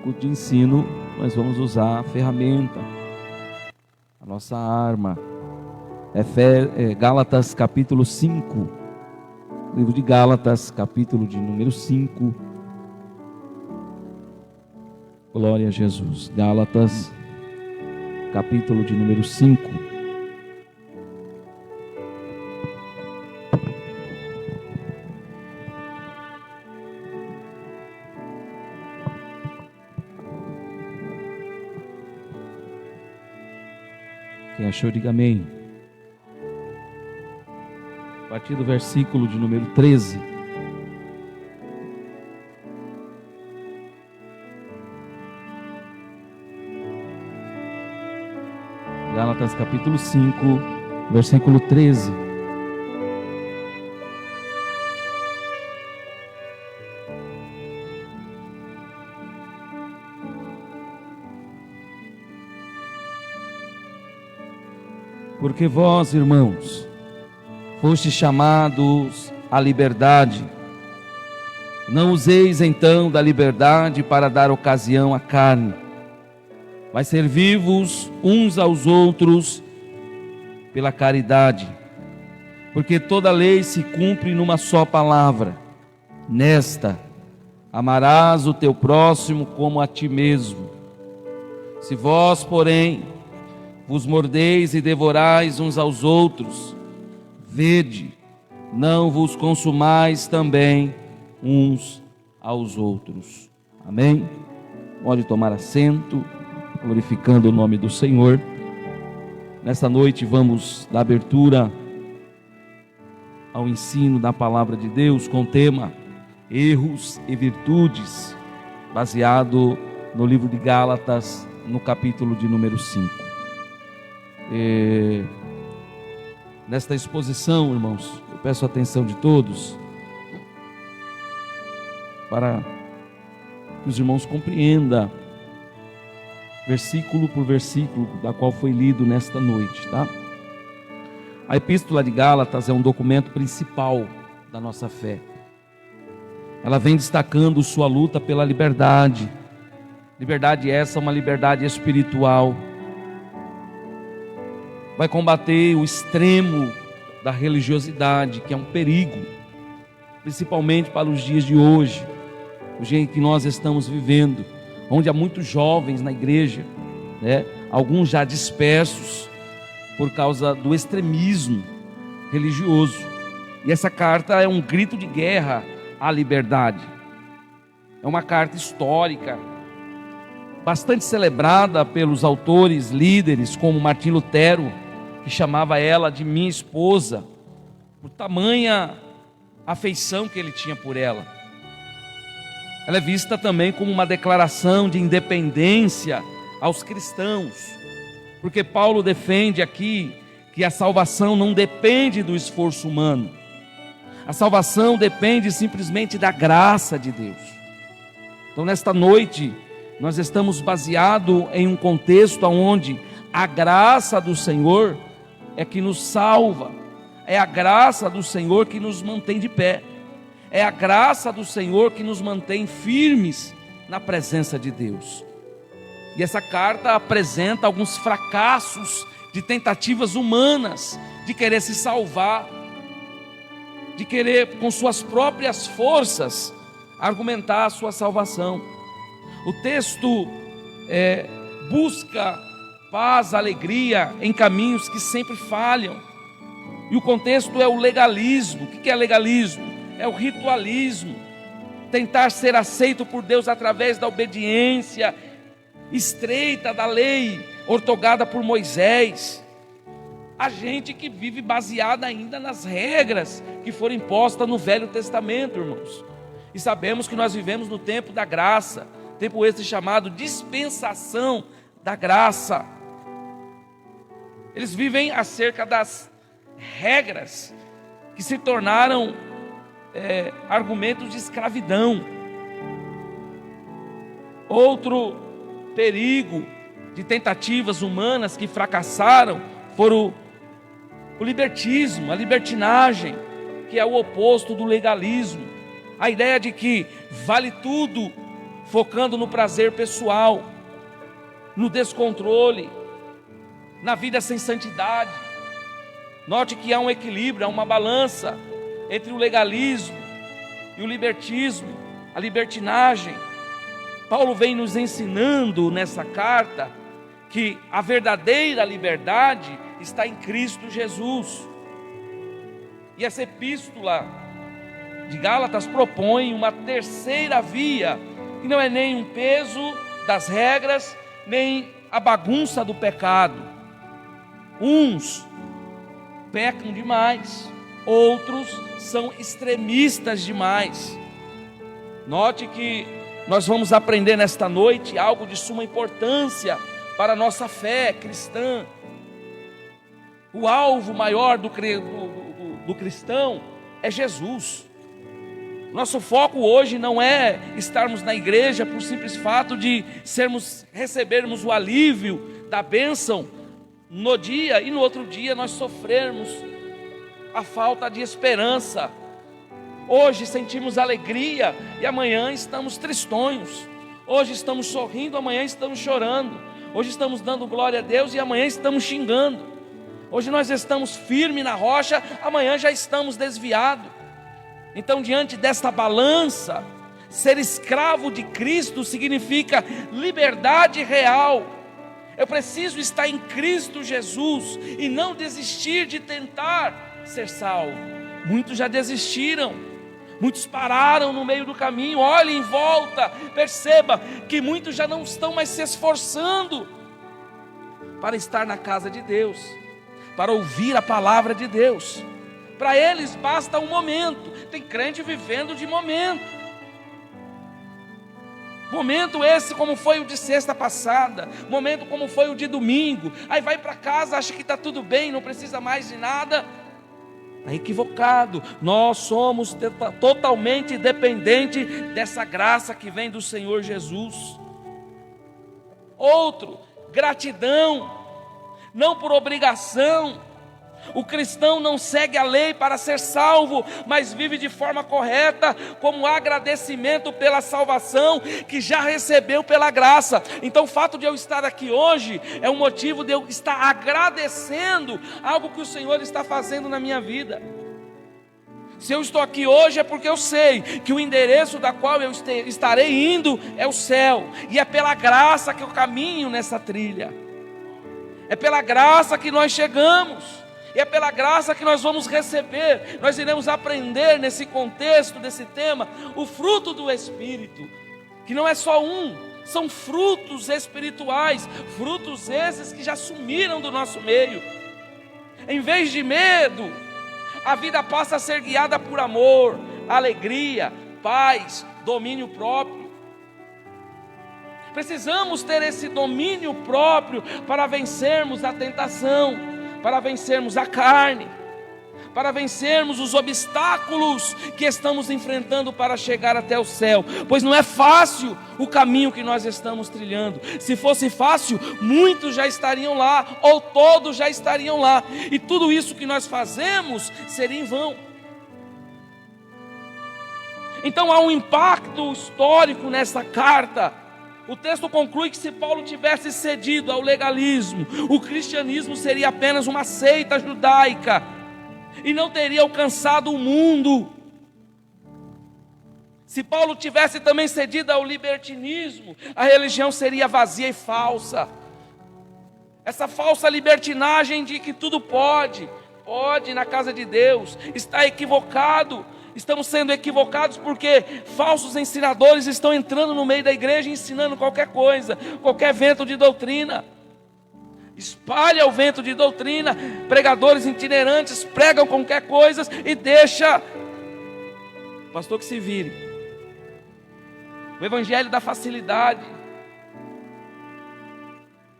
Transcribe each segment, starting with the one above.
culto de ensino, nós vamos usar a ferramenta, a nossa arma. Gálatas capítulo 5, livro de Gálatas, capítulo de número 5. Glória a Jesus. Gálatas, capítulo de número 5. Quem achou, diga amém. A partir do versículo de número 13. Gálatas capítulo 5, versículo 13. Porque vós, irmãos, fostes chamados à liberdade. Não useis então da liberdade para dar ocasião à carne, mas servi-vos uns aos outros pela caridade. Porque toda a lei se cumpre numa só palavra: nesta, amarás o teu próximo como a ti mesmo. Se vós, porém, vos mordeis e devorais uns aos outros, vede, não vos consumais também uns aos outros. Amém? Pode tomar assento, glorificando o nome do Senhor. Nesta noite vamos dar abertura ao ensino da palavra de Deus com o tema Erros e Virtudes, baseado no livro de Gálatas, no capítulo de número 5. Nesta exposição, irmãos, eu peço a atenção de todos para que os irmãos compreendam versículo por versículo da qual foi lido nesta noite, tá? A Epístola de Gálatas é um documento principal da nossa fé. Ela vem destacando sua luta pela liberdade. Liberdade essa, uma liberdade espiritual. Vai combater o extremo da religiosidade, que é um perigo, principalmente para os dias de hoje, o dia em que nós estamos vivendo, onde há muitos jovens na igreja, né? Alguns já dispersos por causa do extremismo religioso. E essa carta é um grito de guerra à liberdade. É uma carta histórica, bastante celebrada pelos autores líderes como Martim Lutero, que chamava ela de minha esposa, por tamanha afeição que ele tinha por ela. Ela é vista também como uma declaração de independência aos cristãos, porque Paulo defende aqui que a salvação não depende do esforço humano. A salvação depende simplesmente da graça de Deus. Então, nesta noite, nós estamos baseados em um contexto onde a graça do Senhor é que nos salva, é a graça do Senhor que nos mantém de pé, é a graça do Senhor que nos mantém firmes na presença de Deus. E essa carta apresenta alguns fracassos de tentativas humanas de querer se salvar, de querer com suas próprias forças argumentar a sua salvação. O texto busca paz, alegria em caminhos que sempre falham. E o contexto é o legalismo. O que é legalismo? É o ritualismo. Tentar ser aceito por Deus através da obediência estreita da lei ortogada por Moisés. A gente que vive baseada ainda nas regras que foram impostas no Velho Testamento, irmãos. E sabemos que nós vivemos no tempo da graça, tempo esse chamado dispensação da graça. Eles vivem acerca das regras que se tornaram argumentos de escravidão. Outro perigo de tentativas humanas que fracassaram foram o libertismo, a libertinagem, que é o oposto do legalismo. A ideia de que vale tudo, focando no prazer pessoal, no descontrole, na vida sem santidade. Note que há um equilíbrio, há uma balança entre o legalismo e o libertismo, a libertinagem. Paulo vem nos ensinando nessa carta que a verdadeira liberdade está em Cristo Jesus. E essa epístola de Gálatas propõe uma terceira via, que não é nem um peso das regras, nem a bagunça do pecado. Uns pecam demais, outros são extremistas demais. Note que nós vamos aprender nesta noite algo de suma importância para a nossa fé cristã. O alvo maior do cristão é Jesus. Nosso foco hoje não é estarmos na igreja por simples fato de recebermos o alívio da bênção no dia e no outro dia nós sofrermos a falta de esperança. Hoje sentimos alegria e amanhã estamos tristonhos. Hoje estamos sorrindo, amanhã estamos chorando. Hoje estamos dando glória a Deus e amanhã estamos xingando. Hoje nós estamos firmes na rocha, amanhã já estamos desviados. Então, diante desta balança, ser escravo de Cristo significa liberdade real. Eu preciso estar em Cristo Jesus e não desistir de tentar ser salvo. Muitos já desistiram, muitos pararam no meio do caminho. Olhe em volta, perceba que muitos já não estão mais se esforçando para estar na casa de Deus, para ouvir a palavra de Deus. Para eles basta um momento. Tem crente vivendo de momento. Momento esse como foi o de sexta passada, momento como foi o de domingo. Aí vai para casa, acha que está tudo bem, não precisa mais de nada. Está equivocado. Nós somos totalmente dependentes dessa graça que vem do Senhor Jesus. Outro, gratidão, não por obrigação. O cristão não segue a lei para ser salvo, mas vive de forma correta, como agradecimento pela salvação que já recebeu pela graça. Então o fato de eu estar aqui hoje é um motivo de eu estar agradecendo algo que o Senhor está fazendo na minha vida. Se eu estou aqui hoje é porque eu sei que o endereço da qual eu estarei indo é o céu, e é pela graça que eu caminho nessa trilha, é pela graça que nós chegamos. E é pela graça que nós vamos receber. Nós iremos aprender nesse contexto, desse tema, o fruto do Espírito, que não é só um, são frutos espirituais, frutos esses que já sumiram do nosso meio. Em vez de medo, a vida passa a ser guiada por amor, alegria, paz, domínio próprio. Precisamos ter esse domínio próprio para vencermos a tentação, para vencermos a carne, para vencermos os obstáculos que estamos enfrentando para chegar até o céu, pois não é fácil o caminho que nós estamos trilhando. Se fosse fácil, muitos já estariam lá, ou todos já estariam lá, e tudo isso que nós fazemos seria em vão. Então há um impacto histórico nessa carta. O texto conclui que se Paulo tivesse cedido ao legalismo, o cristianismo seria apenas uma seita judaica e não teria alcançado o mundo. Se Paulo tivesse também cedido ao libertinismo, a religião seria vazia e falsa. Essa falsa libertinagem de que tudo pode na casa de Deus, está equivocado. Estamos sendo equivocados porque falsos ensinadores estão entrando no meio da igreja ensinando qualquer coisa, qualquer vento de doutrina. Espalha o vento de doutrina, pregadores itinerantes pregam qualquer coisa e deixa o pastor que se vire. O evangelho da facilidade.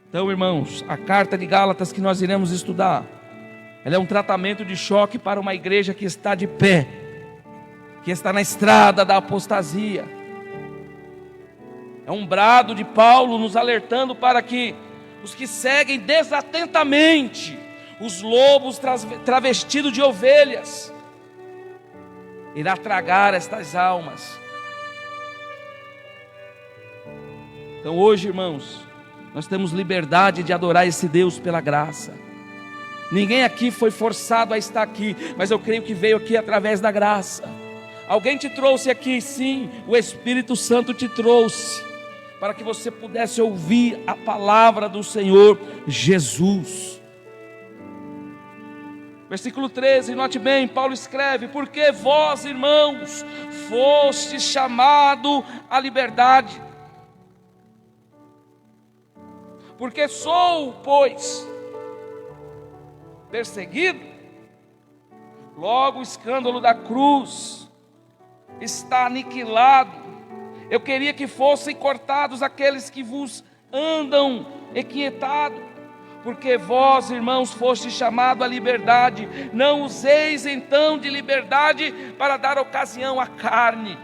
Então, irmãos, a carta de Gálatas que nós iremos estudar, ela é um tratamento de choque para uma igreja que está de pé, que está na estrada da apostasia. É um brado de Paulo nos alertando para que os que seguem desatentamente os lobos travestidos de ovelhas, irá tragar estas almas. Então hoje, irmãos, nós temos liberdade de adorar esse Deus pela graça. Ninguém aqui foi forçado a estar aqui, mas eu creio que veio aqui através da graça. Alguém te trouxe aqui, sim, o Espírito Santo te trouxe, para que você pudesse ouvir a palavra do Senhor Jesus. Versículo 13, note bem, Paulo escreve: porque vós, irmãos, fostes chamados à liberdade. Porque sou, pois, perseguido, logo o escândalo da cruz está aniquilado. Eu queria que fossem cortados aqueles que vos andam inquietados, porque vós, irmãos, fostes chamados à liberdade. Não useis então de liberdade para dar ocasião à carne.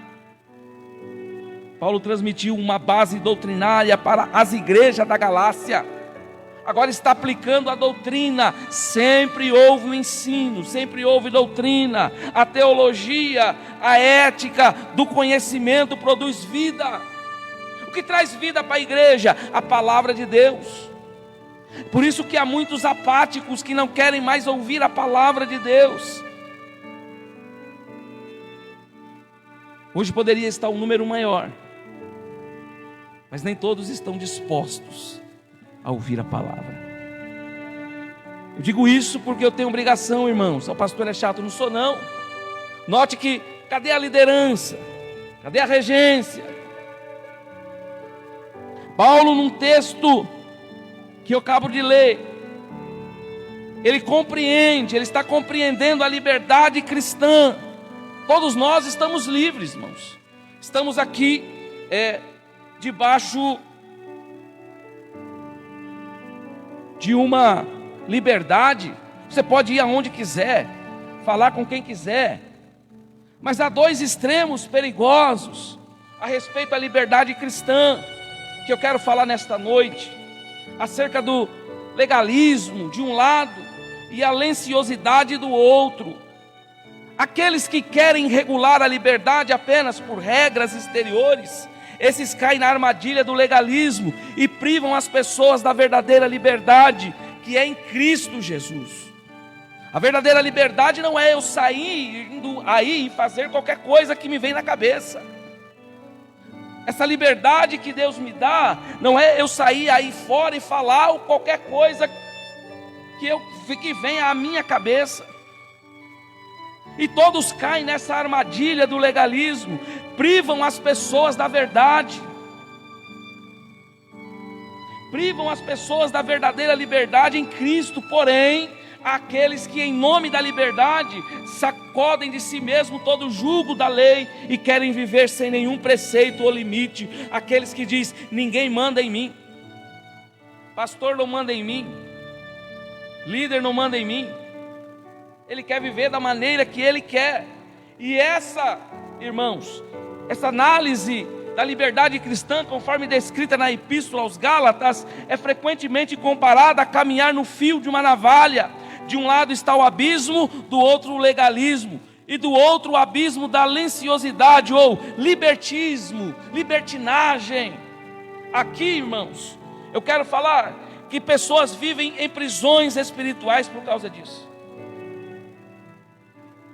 Paulo transmitiu uma base doutrinária para as igrejas da Galácia. Agora está aplicando a doutrina. Sempre houve o ensino, sempre houve doutrina. A teologia, a ética do conhecimento produz vida. O que traz vida para a igreja? A palavra de Deus. Por isso que há muitos apáticos que não querem mais ouvir a palavra de Deus. Hoje poderia estar um número maior, mas nem todos estão dispostos a ouvir a palavra. Eu digo isso porque eu tenho obrigação, irmãos. O pastor é chato, não sou não. Note que, cadê a liderança? Cadê a regência? Paulo, num texto que eu acabo de ler, ele compreende, ele está compreendendo a liberdade cristã. Todos nós estamos livres, irmãos. Estamos aqui debaixo de uma liberdade. Você pode ir aonde quiser, falar com quem quiser, mas há dois extremos perigosos a respeito da liberdade cristã, que eu quero falar nesta noite, acerca do legalismo de um lado e a lenciosidade do outro. Aqueles que querem regular a liberdade apenas por regras exteriores, esses caem na armadilha do legalismo e privam as pessoas da verdadeira liberdade, que é em Cristo Jesus. A verdadeira liberdade não é eu sair indo aí e fazer qualquer coisa que me vem na cabeça. Essa liberdade que Deus me dá não é eu sair aí fora e falar qualquer coisa que venha à minha cabeça. E todos caem nessa armadilha do legalismo, privam as pessoas da verdade, privam as pessoas da verdadeira liberdade em Cristo. Porém, aqueles que em nome da liberdade sacodem de si mesmo todo o jugo da lei e querem viver sem nenhum preceito ou limite. Aqueles que dizem: ninguém manda em mim, pastor não manda em mim, líder não manda em mim. Ele quer viver da maneira que ele quer. E essa, irmãos, essa análise da liberdade cristã, conforme descrita na Epístola aos Gálatas, é frequentemente comparada a caminhar no fio de uma navalha. De um lado está o abismo, do outro o legalismo, e do outro o abismo da lenciosidade ou libertismo, libertinagem. Aqui, irmãos, eu quero falar que pessoas vivem em prisões espirituais por causa disso.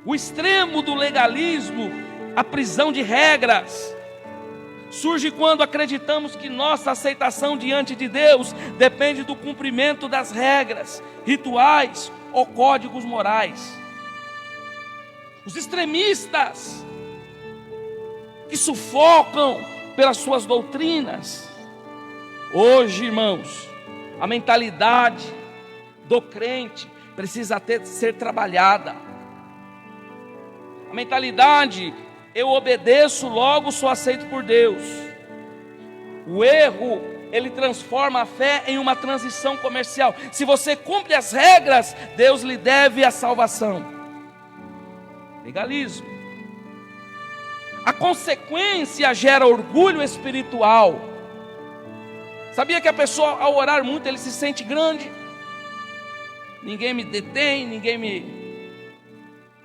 O extremo do legalismo, a prisão de regras, surge quando acreditamos que nossa aceitação diante de Deus depende do cumprimento das regras, rituais ou códigos morais. Os extremistas que sufocam pelas suas doutrinas. Hoje, irmãos, a mentalidade do crente precisa ser trabalhada. A mentalidade: eu obedeço, logo sou aceito por Deus. O erro, ele transforma a fé em uma transição comercial. Se você cumpre as regras, Deus lhe deve a salvação. Legalismo. A consequência gera orgulho espiritual. Sabia que a pessoa, ao orar muito, ele se sente grande? Ninguém me detém,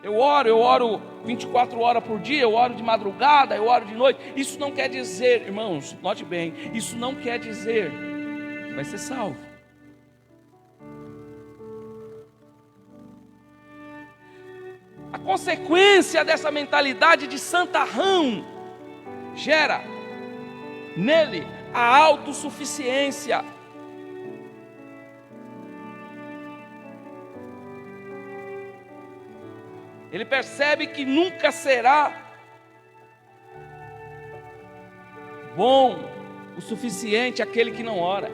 Eu oro 24 horas por dia, eu oro de madrugada, eu oro de noite. Isso não quer dizer, irmãos, note bem, isso não quer dizer que vai ser salvo. A consequência dessa mentalidade de santarrão gera nele a autossuficiência. Ele percebe que nunca será bom o suficiente aquele que não ora.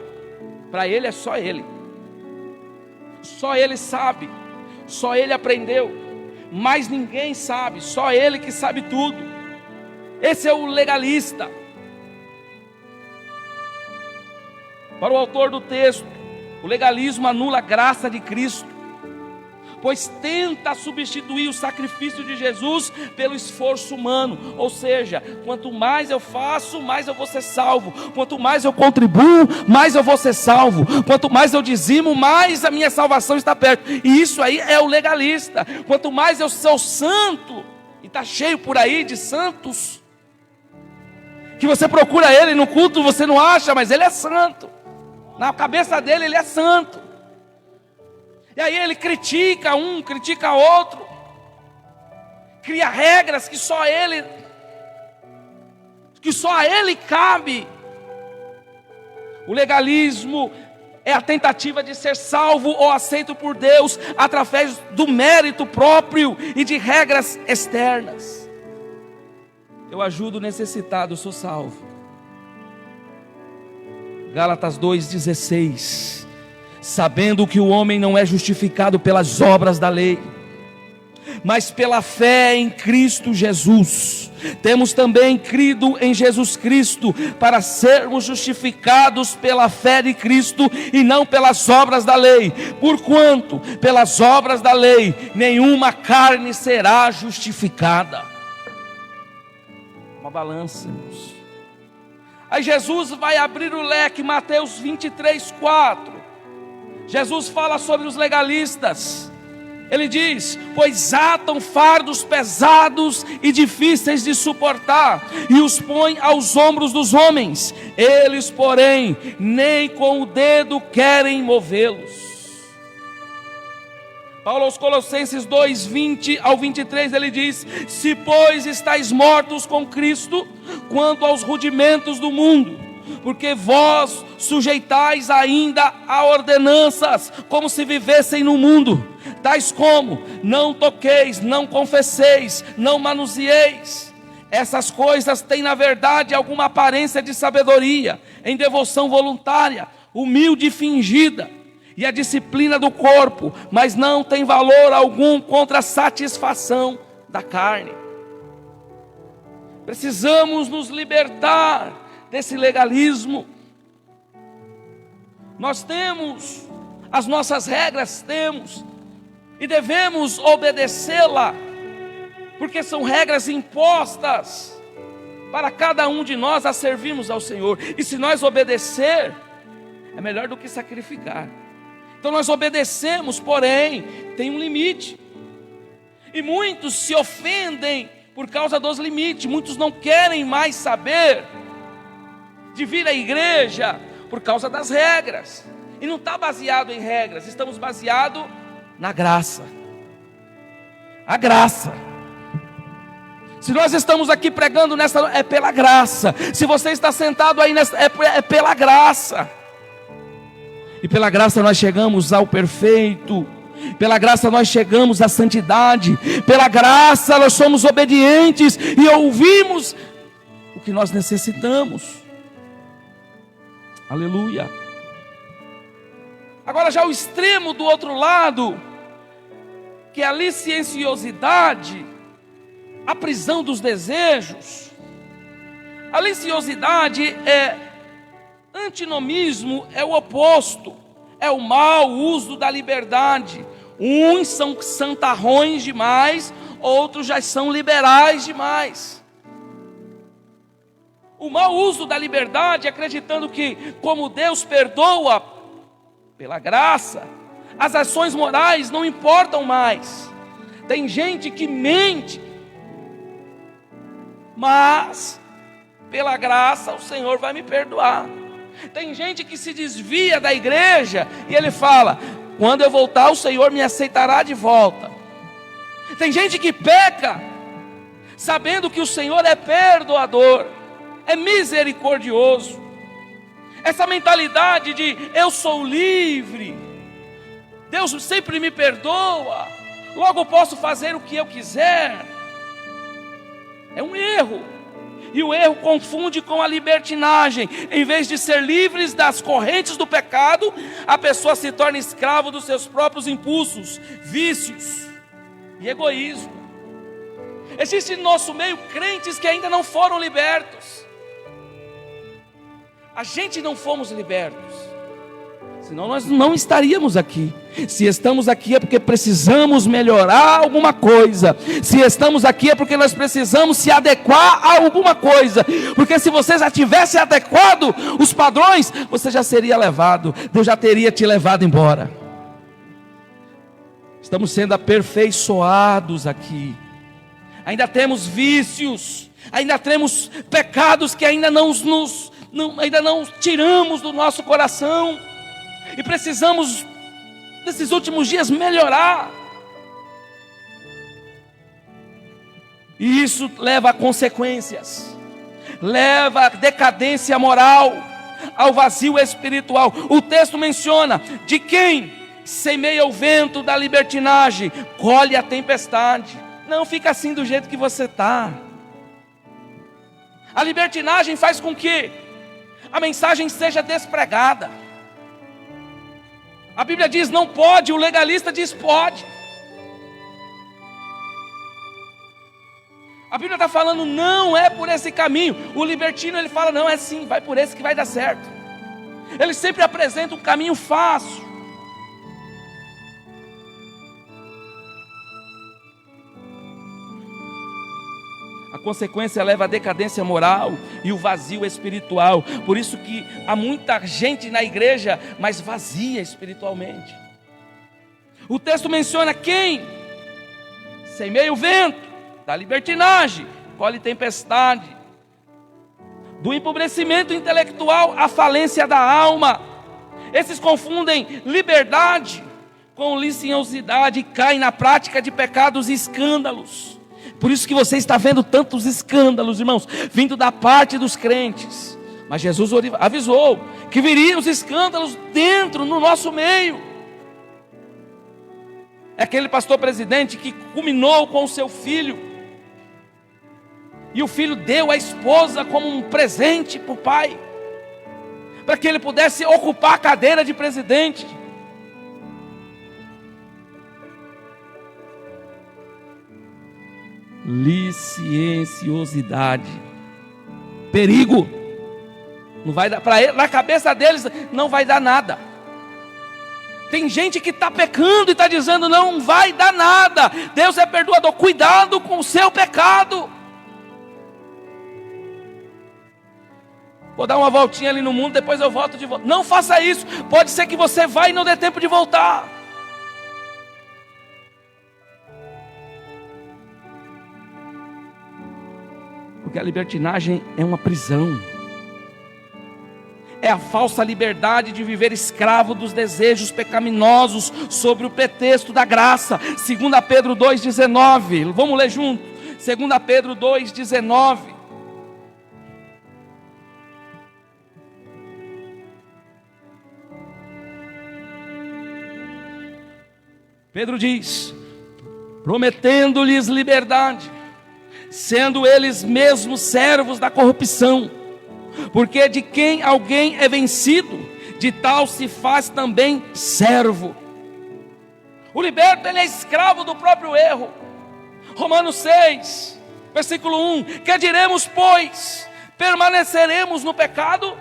Para ele é só ele. Só ele sabe. Só ele aprendeu. Mais ninguém sabe. Só ele que sabe tudo. Esse é o legalista. Para o autor do texto, o legalismo anula a graça de Cristo, pois tenta substituir o sacrifício de Jesus pelo esforço humano. Ou seja, quanto mais eu faço, mais eu vou ser salvo. Quanto mais eu contribuo, mais eu vou ser salvo. Quanto mais eu dizimo, mais a minha salvação está perto. E isso aí é o legalista. Quanto mais eu sou santo, e está cheio por aí de santos, que você procura ele no culto, você não acha, mas ele é santo. Na cabeça dele ele é santo. E aí ele critica um, critica outro, cria regras que só a ele cabe. O legalismo é a tentativa de ser salvo ou aceito por Deus através do mérito próprio e de regras externas. Eu ajudo o necessitado, eu sou salvo. Gálatas 2,16. Sabendo que o homem não é justificado pelas obras da lei, mas pela fé em Cristo Jesus. Temos também crido em Jesus Cristo para sermos justificados pela fé de Cristo e não pelas obras da lei. Porquanto, pelas obras da lei, nenhuma carne será justificada. Uma balança, irmãos. Aí Jesus vai abrir o leque, Mateus 23:4. Jesus fala sobre os legalistas. Ele diz: pois atam fardos pesados e difíceis de suportar, e os põem aos ombros dos homens. Eles, porém, nem com o dedo querem movê-los. Paulo aos Colossenses 2:20 ao 23, ele diz: se pois estáis mortos com Cristo, quanto aos rudimentos do mundo, porque vós sujeitais ainda a ordenanças, como se vivessem no mundo, tais como: não toqueis, não confesseis, não manuseeis. Essas coisas têm na verdade alguma aparência de sabedoria, em devoção voluntária, humilde e fingida, e a disciplina do corpo, mas não tem valor algum contra a satisfação da carne. Precisamos nos libertar desse legalismo. Nós temos as nossas regras, temos, e devemos obedecê-la, porque são regras impostas para cada um de nós a servirmos ao Senhor. E se nós obedecer, é melhor do que sacrificar. Então nós obedecemos, porém tem um limite. E muitos se ofendem por causa dos limites. Muitos não querem mais saber de vir à igreja por causa das regras. E não está baseado em regras, estamos baseados na graça. A graça. Se nós estamos aqui pregando nessa, é pela graça. Se você está sentado aí nessa, é pela graça. E pela graça nós chegamos ao perfeito. Pela graça nós chegamos à santidade. Pela graça nós somos obedientes e ouvimos o que nós necessitamos. Aleluia. Agora já o extremo do outro lado, que é a licenciosidade, a prisão dos desejos. A licenciosidade é antinomismo, é o oposto, é o mau uso da liberdade. Uns são santarrões demais, outros já são liberais demais. O mau uso da liberdade, acreditando que, como Deus perdoa pela graça, as ações morais não importam mais. Tem gente que mente, mas pela graça o Senhor vai me perdoar. Tem gente que se desvia da igreja e ele fala: quando eu voltar o Senhor me aceitará de volta. Tem gente que peca sabendo que o Senhor é perdoador, é misericordioso. Essa mentalidade de eu sou livre, Deus sempre me perdoa, logo posso fazer o que eu quiser, é um erro. E o erro confunde com a libertinagem. Em vez de ser livres das correntes do pecado, a pessoa se torna escravo dos seus próprios impulsos, vícios e egoísmo. Existem no nosso meio crentes que ainda não foram libertos. A gente não fomos libertos, senão nós não estaríamos aqui. Se estamos aqui é porque precisamos melhorar alguma coisa. Se estamos aqui é porque nós precisamos se adequar a alguma coisa. Porque se você já tivesse adequado os padrões, você já seria levado, Deus já teria te levado embora. Estamos sendo aperfeiçoados aqui. Ainda temos vícios, ainda temos pecados que ainda não tiramos do nosso coração. E precisamos, nesses últimos dias, melhorar. E isso leva a consequências, leva a decadência moral, ao vazio espiritual. O texto menciona: de quem semeia o vento da libertinagem, colhe a tempestade. Não fica assim do jeito que você está. A libertinagem faz com que a mensagem seja despregada. A Bíblia diz não pode, o legalista diz pode. A Bíblia está falando não é por esse caminho. O libertino ele fala não, é sim, vai por esse que vai dar certo. Ele sempre apresenta um caminho fácil. A consequência leva a decadência moral e o vazio espiritual. Por isso que há muita gente na igreja, mas vazia espiritualmente. O texto menciona quem semeia o vento da libertinagem, colhe tempestade. Do empobrecimento intelectual à falência da alma. Esses confundem liberdade com licenciosidade e caem na prática de pecados e escândalos. Por isso que você está vendo tantos escândalos, irmãos, vindo da parte dos crentes. Mas Jesus avisou que viriam os escândalos dentro, no nosso meio. É aquele pastor presidente que culminou com o seu filho. E o filho deu a esposa como um presente para o pai, para que ele pudesse ocupar a cadeira de presidente. Licenciosidade, perigo. Não vai dar para ele, na cabeça deles não vai dar nada. Tem gente que está pecando e está dizendo não vai dar nada. Deus é perdoador. Cuidado com o seu pecado. Vou dar uma voltinha ali no mundo, depois eu volto de volta. Não faça isso. Pode ser que você vá e não dê tempo de voltar. Porque a libertinagem é uma prisão. É a falsa liberdade de viver escravo dos desejos pecaminosos sobre o pretexto da graça. 2 Pedro 2,19. Vamos ler junto. 2 Pedro 2,19. Pedro diz: prometendo-lhes liberdade, sendo eles mesmos servos da corrupção, porque de quem alguém é vencido, de tal se faz também servo. O liberto ele é escravo do próprio erro. Romanos 6, versículo 1: que diremos, pois? Permaneceremos no pecado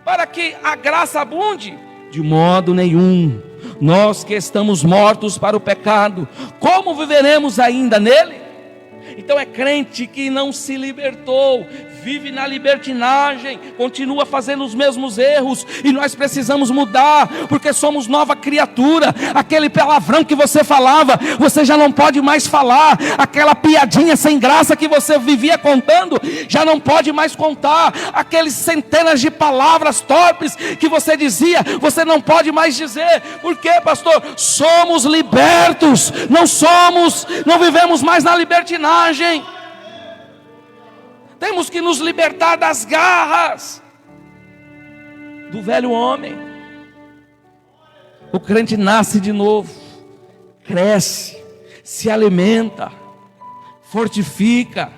para que a graça abunde? De modo nenhum. Nós que estamos mortos para o pecado, como viveremos ainda nele? Então é crente que não se libertou, vive na libertinagem, continua fazendo os mesmos erros, e nós precisamos mudar, porque somos nova criatura. Aquele palavrão que você falava, você já não pode mais falar. Aquela piadinha sem graça que você vivia contando, já não pode mais contar. Aqueles centenas de palavras torpes que você dizia, você não pode mais dizer. Por quê, pastor? Somos libertos, não vivemos mais na libertinagem. Temos que nos libertar das garras do velho homem. O crente nasce de novo, cresce, se alimenta, fortifica,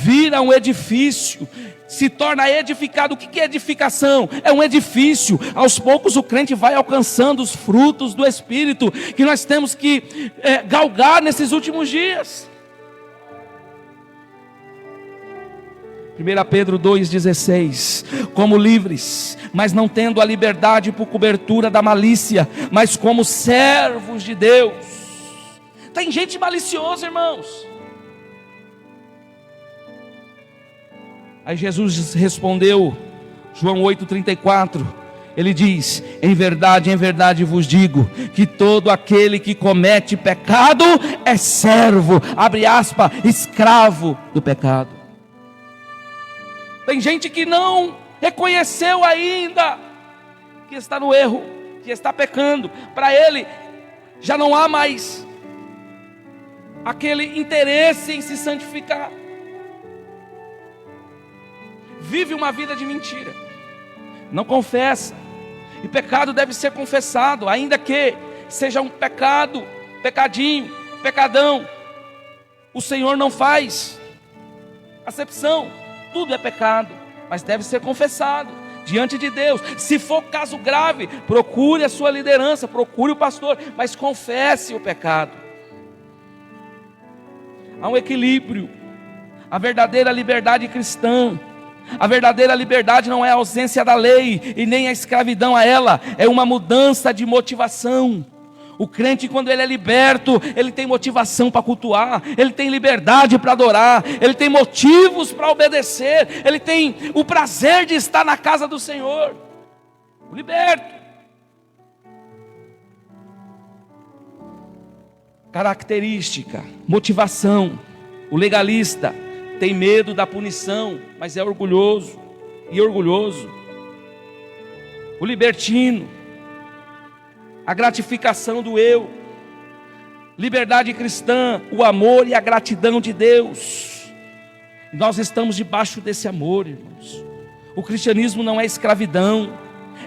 vira um edifício, se torna edificado. O que é edificação? É um edifício. Aos poucos o crente vai alcançando os frutos do Espírito, que nós temos que galgar nesses últimos dias. 1 Pedro 2,16: como livres, mas não tendo a liberdade por cobertura da malícia, mas como servos de Deus. Tem gente maliciosa, irmãos. Aí Jesus respondeu, João 8,34, ele diz: em verdade vos digo, que todo aquele que comete pecado é servo, abre aspas, escravo do pecado. Tem gente que não reconheceu ainda que está no erro, que está pecando. Para ele já não há mais aquele interesse em se santificar. Vive uma vida de mentira, não confessa. E pecado deve ser confessado, ainda que seja um pecado, pecadinho, pecadão. O Senhor não faz acepção. Tudo é pecado, mas deve ser confessado diante de Deus. Se for caso grave, procure a sua liderança, procure o pastor, mas confesse o pecado. Há um equilíbrio. A verdadeira liberdade cristã, a verdadeira liberdade não é a ausência da lei e nem a escravidão a ela, é uma mudança de motivação. O crente, quando ele é liberto, ele tem motivação para cultuar, ele tem liberdade para adorar, ele tem motivos para obedecer, ele tem o prazer de estar na casa do Senhor. O liberto. Característica, motivação. O legalista tem medo da punição, mas é orgulhoso e orgulhoso. O libertino, a gratificação do eu. Liberdade cristã, o amor e a gratidão de Deus. Nós estamos debaixo desse amor, irmãos. O cristianismo não é escravidão.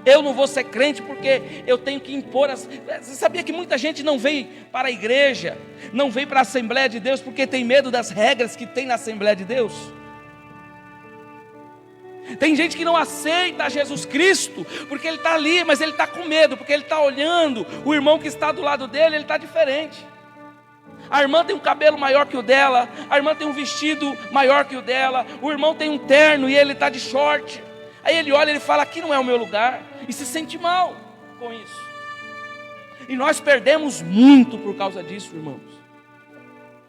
Eu não vou ser crente porque eu tenho que impor Você sabia que muita gente não vem para a igreja, não vem para a Assembleia de Deus porque tem medo das regras que tem na Assembleia de Deus? Tem gente que não aceita Jesus Cristo porque ele está ali, mas ele está com medo, porque ele está olhando o irmão que está do lado dele, ele está diferente. A irmã tem um cabelo maior que o dela, a irmã tem um vestido maior que o dela, o irmão tem um terno e ele está de short. Aí ele olha e ele fala: aqui não é o meu lugar, e se sente mal com isso. E nós perdemos muito por causa disso, irmãos.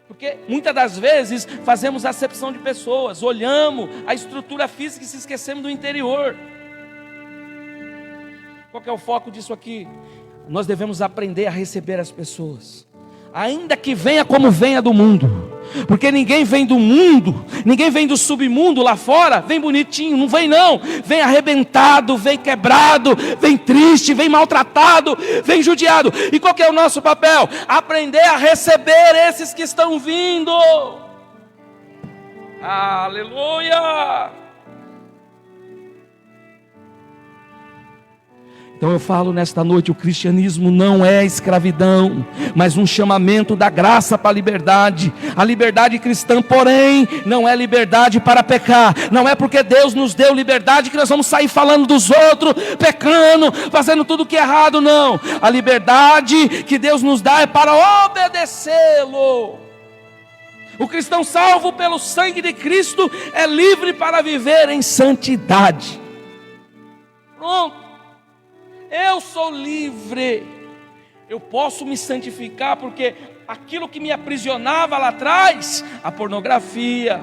Porque muitas das vezes fazemos acepção de pessoas, olhamos a estrutura física e se esquecemos do interior. Qual que é o foco disso aqui? Nós devemos aprender a receber as pessoas, ainda que venha como venha do mundo. Porque ninguém vem do mundo, ninguém vem do submundo lá fora, vem bonitinho, não vem não. Vem arrebentado, vem quebrado, vem triste, vem maltratado, vem judiado. E qual que é o nosso papel? Aprender a receber esses que estão vindo. Aleluia! Então eu falo nesta noite, o cristianismo não é escravidão, mas um chamamento da graça para a liberdade. A liberdade cristã, porém, não é liberdade para pecar. Não é porque Deus nos deu liberdade que nós vamos sair falando dos outros, pecando, fazendo tudo que é errado, não. A liberdade que Deus nos dá é para obedecê-lo. O cristão salvo pelo sangue de Cristo é livre para viver em santidade. Pronto. Eu sou livre, eu posso me santificar, porque aquilo que me aprisionava lá atrás, a pornografia,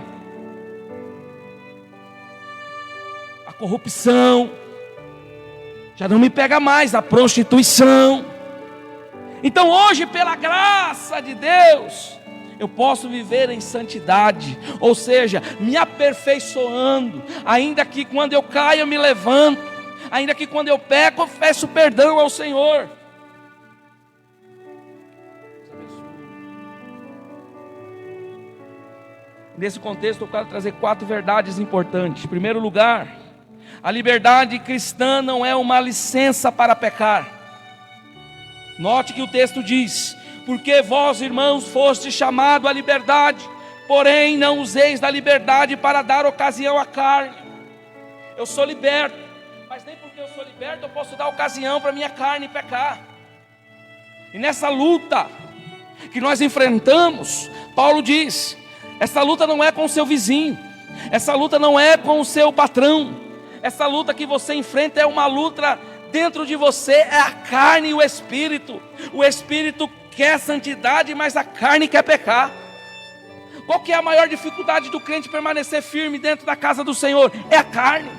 corrupção, já não me pega mais a prostituição. Então hoje, pela graça de Deus, eu posso viver em santidade, ou seja, me aperfeiçoando, ainda que quando eu caio eu me levanto, ainda que quando eu peco eu peço perdão ao Senhor. Nesse contexto eu quero trazer 4 verdades importantes. Em primeiro lugar, a liberdade cristã não é uma licença para pecar. Note que o texto diz: porque vós, irmãos, fostes chamados à liberdade, porém não useis da liberdade para dar ocasião à carne. Eu sou liberto, mas nem porque eu sou liberto eu posso dar ocasião para minha carne pecar. E nessa luta que nós enfrentamos, Paulo diz: essa luta não é com o seu vizinho, essa luta não é com o seu patrão, essa luta que você enfrenta é uma luta dentro de você, é a carne e o espírito. O espírito quer santidade, mas a carne quer pecar. Qual que é a maior dificuldade do crente permanecer firme dentro da casa do Senhor? É a carne.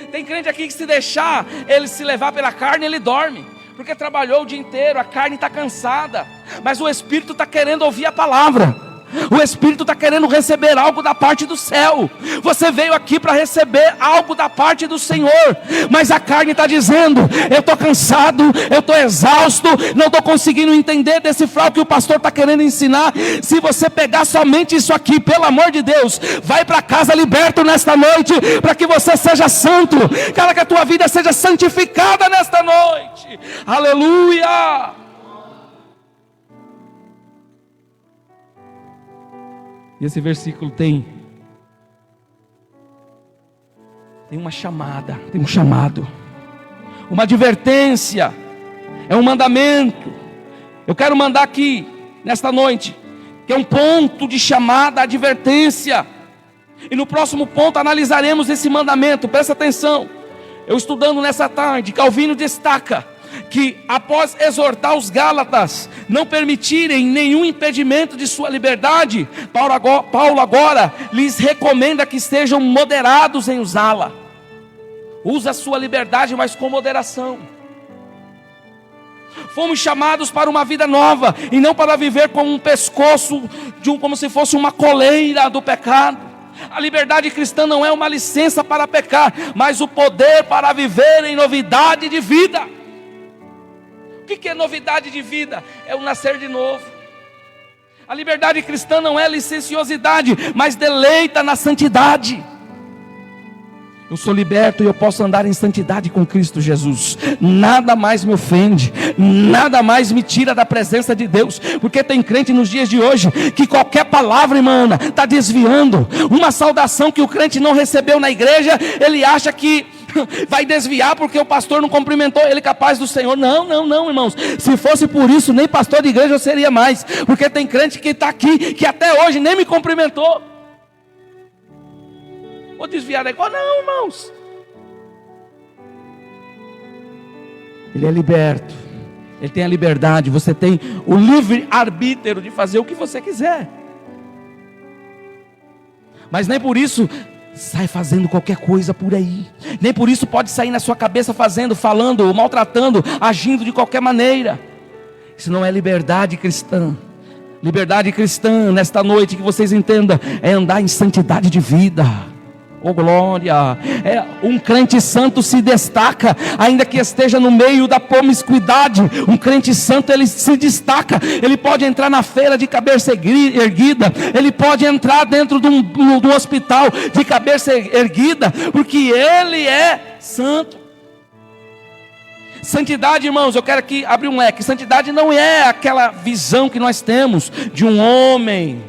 Tem crente aqui que, se deixar ele se levar pela carne, ele dorme, porque trabalhou o dia inteiro, a carne está cansada, mas o espírito está querendo ouvir a palavra. O Espírito está querendo receber algo da parte do céu. Você veio aqui para receber algo da parte do Senhor, mas a carne está dizendo: eu estou cansado, eu estou exausto, não estou conseguindo entender, decifrar o que o pastor está querendo ensinar. Se você pegar somente isso aqui, pelo amor de Deus, vai para casa liberto nesta noite, para que você seja santo, cara, que a tua vida seja santificada nesta noite. Aleluia! E esse versículo tem uma chamada, tem um chamado, uma advertência, é um mandamento. Eu quero mandar aqui, nesta noite, que é um ponto de chamada, advertência. E no próximo ponto analisaremos esse mandamento. Presta atenção. Eu estudando nessa tarde, Calvino destaca que, após exortar os Gálatas não permitirem nenhum impedimento de sua liberdade, Paulo agora lhes recomenda que sejam moderados em usá-la. Usa a sua liberdade, mas com moderação. Fomos chamados para uma vida nova, e não para viver com um pescoço como se fosse uma coleira do pecado. A liberdade cristã não é uma licença para pecar, mas o poder para viver em novidade de vida. O que é novidade de vida? É o nascer de novo. A liberdade cristã não é licenciosidade, mas deleita na santidade. Eu sou liberto e eu posso andar em santidade com Cristo Jesus. Nada mais me ofende, nada mais me tira da presença de Deus. Porque tem crente nos dias de hoje que qualquer palavra, irmã, está desviando. Uma saudação que o crente não recebeu na igreja, ele acha que vai desviar porque o pastor não cumprimentou ele, capaz do Senhor. Não, irmãos. Se fosse por isso, nem pastor de igreja eu seria mais. Porque tem crente que está aqui, que até hoje nem me cumprimentou. Vou desviar da igual? Não, irmãos. Ele é liberto. Ele tem a liberdade. Você tem o livre arbítrio de fazer o que você quiser. Mas nem por isso sai fazendo qualquer coisa por aí. Nem por isso pode sair na sua cabeça fazendo, falando, maltratando, agindo de qualquer maneira. Isso não é liberdade cristã. Liberdade cristã, nesta noite, que vocês entendam, é andar em santidade de vida. Oh glória! Um crente santo se destaca, ainda que esteja no meio da promiscuidade. Um crente santo, ele se destaca. Ele pode entrar na feira de cabeça erguida. Ele pode entrar dentro do hospital de cabeça erguida, porque ele é santo. Santidade, irmãos, eu quero aqui abrir um leque. Santidade não é aquela visão que nós temos de um homem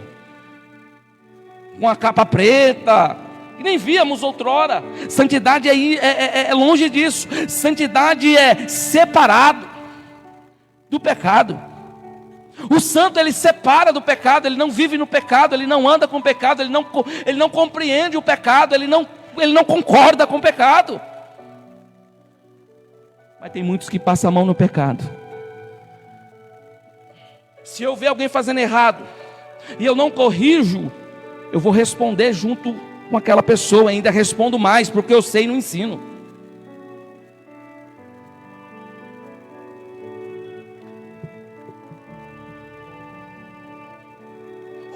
com a capa preta, que nem víamos outrora. Santidade é longe disso. Santidade é separado do pecado. O santo, ele separa do pecado. Ele não vive no pecado, ele não anda com o pecado, ele não compreende o pecado, ele não concorda com o pecado. Mas tem muitos que passam a mão no pecado. Se eu ver alguém fazendo errado e eu não corrijo, eu vou responder junto com aquela pessoa, ainda respondo mais, porque eu sei e não ensino.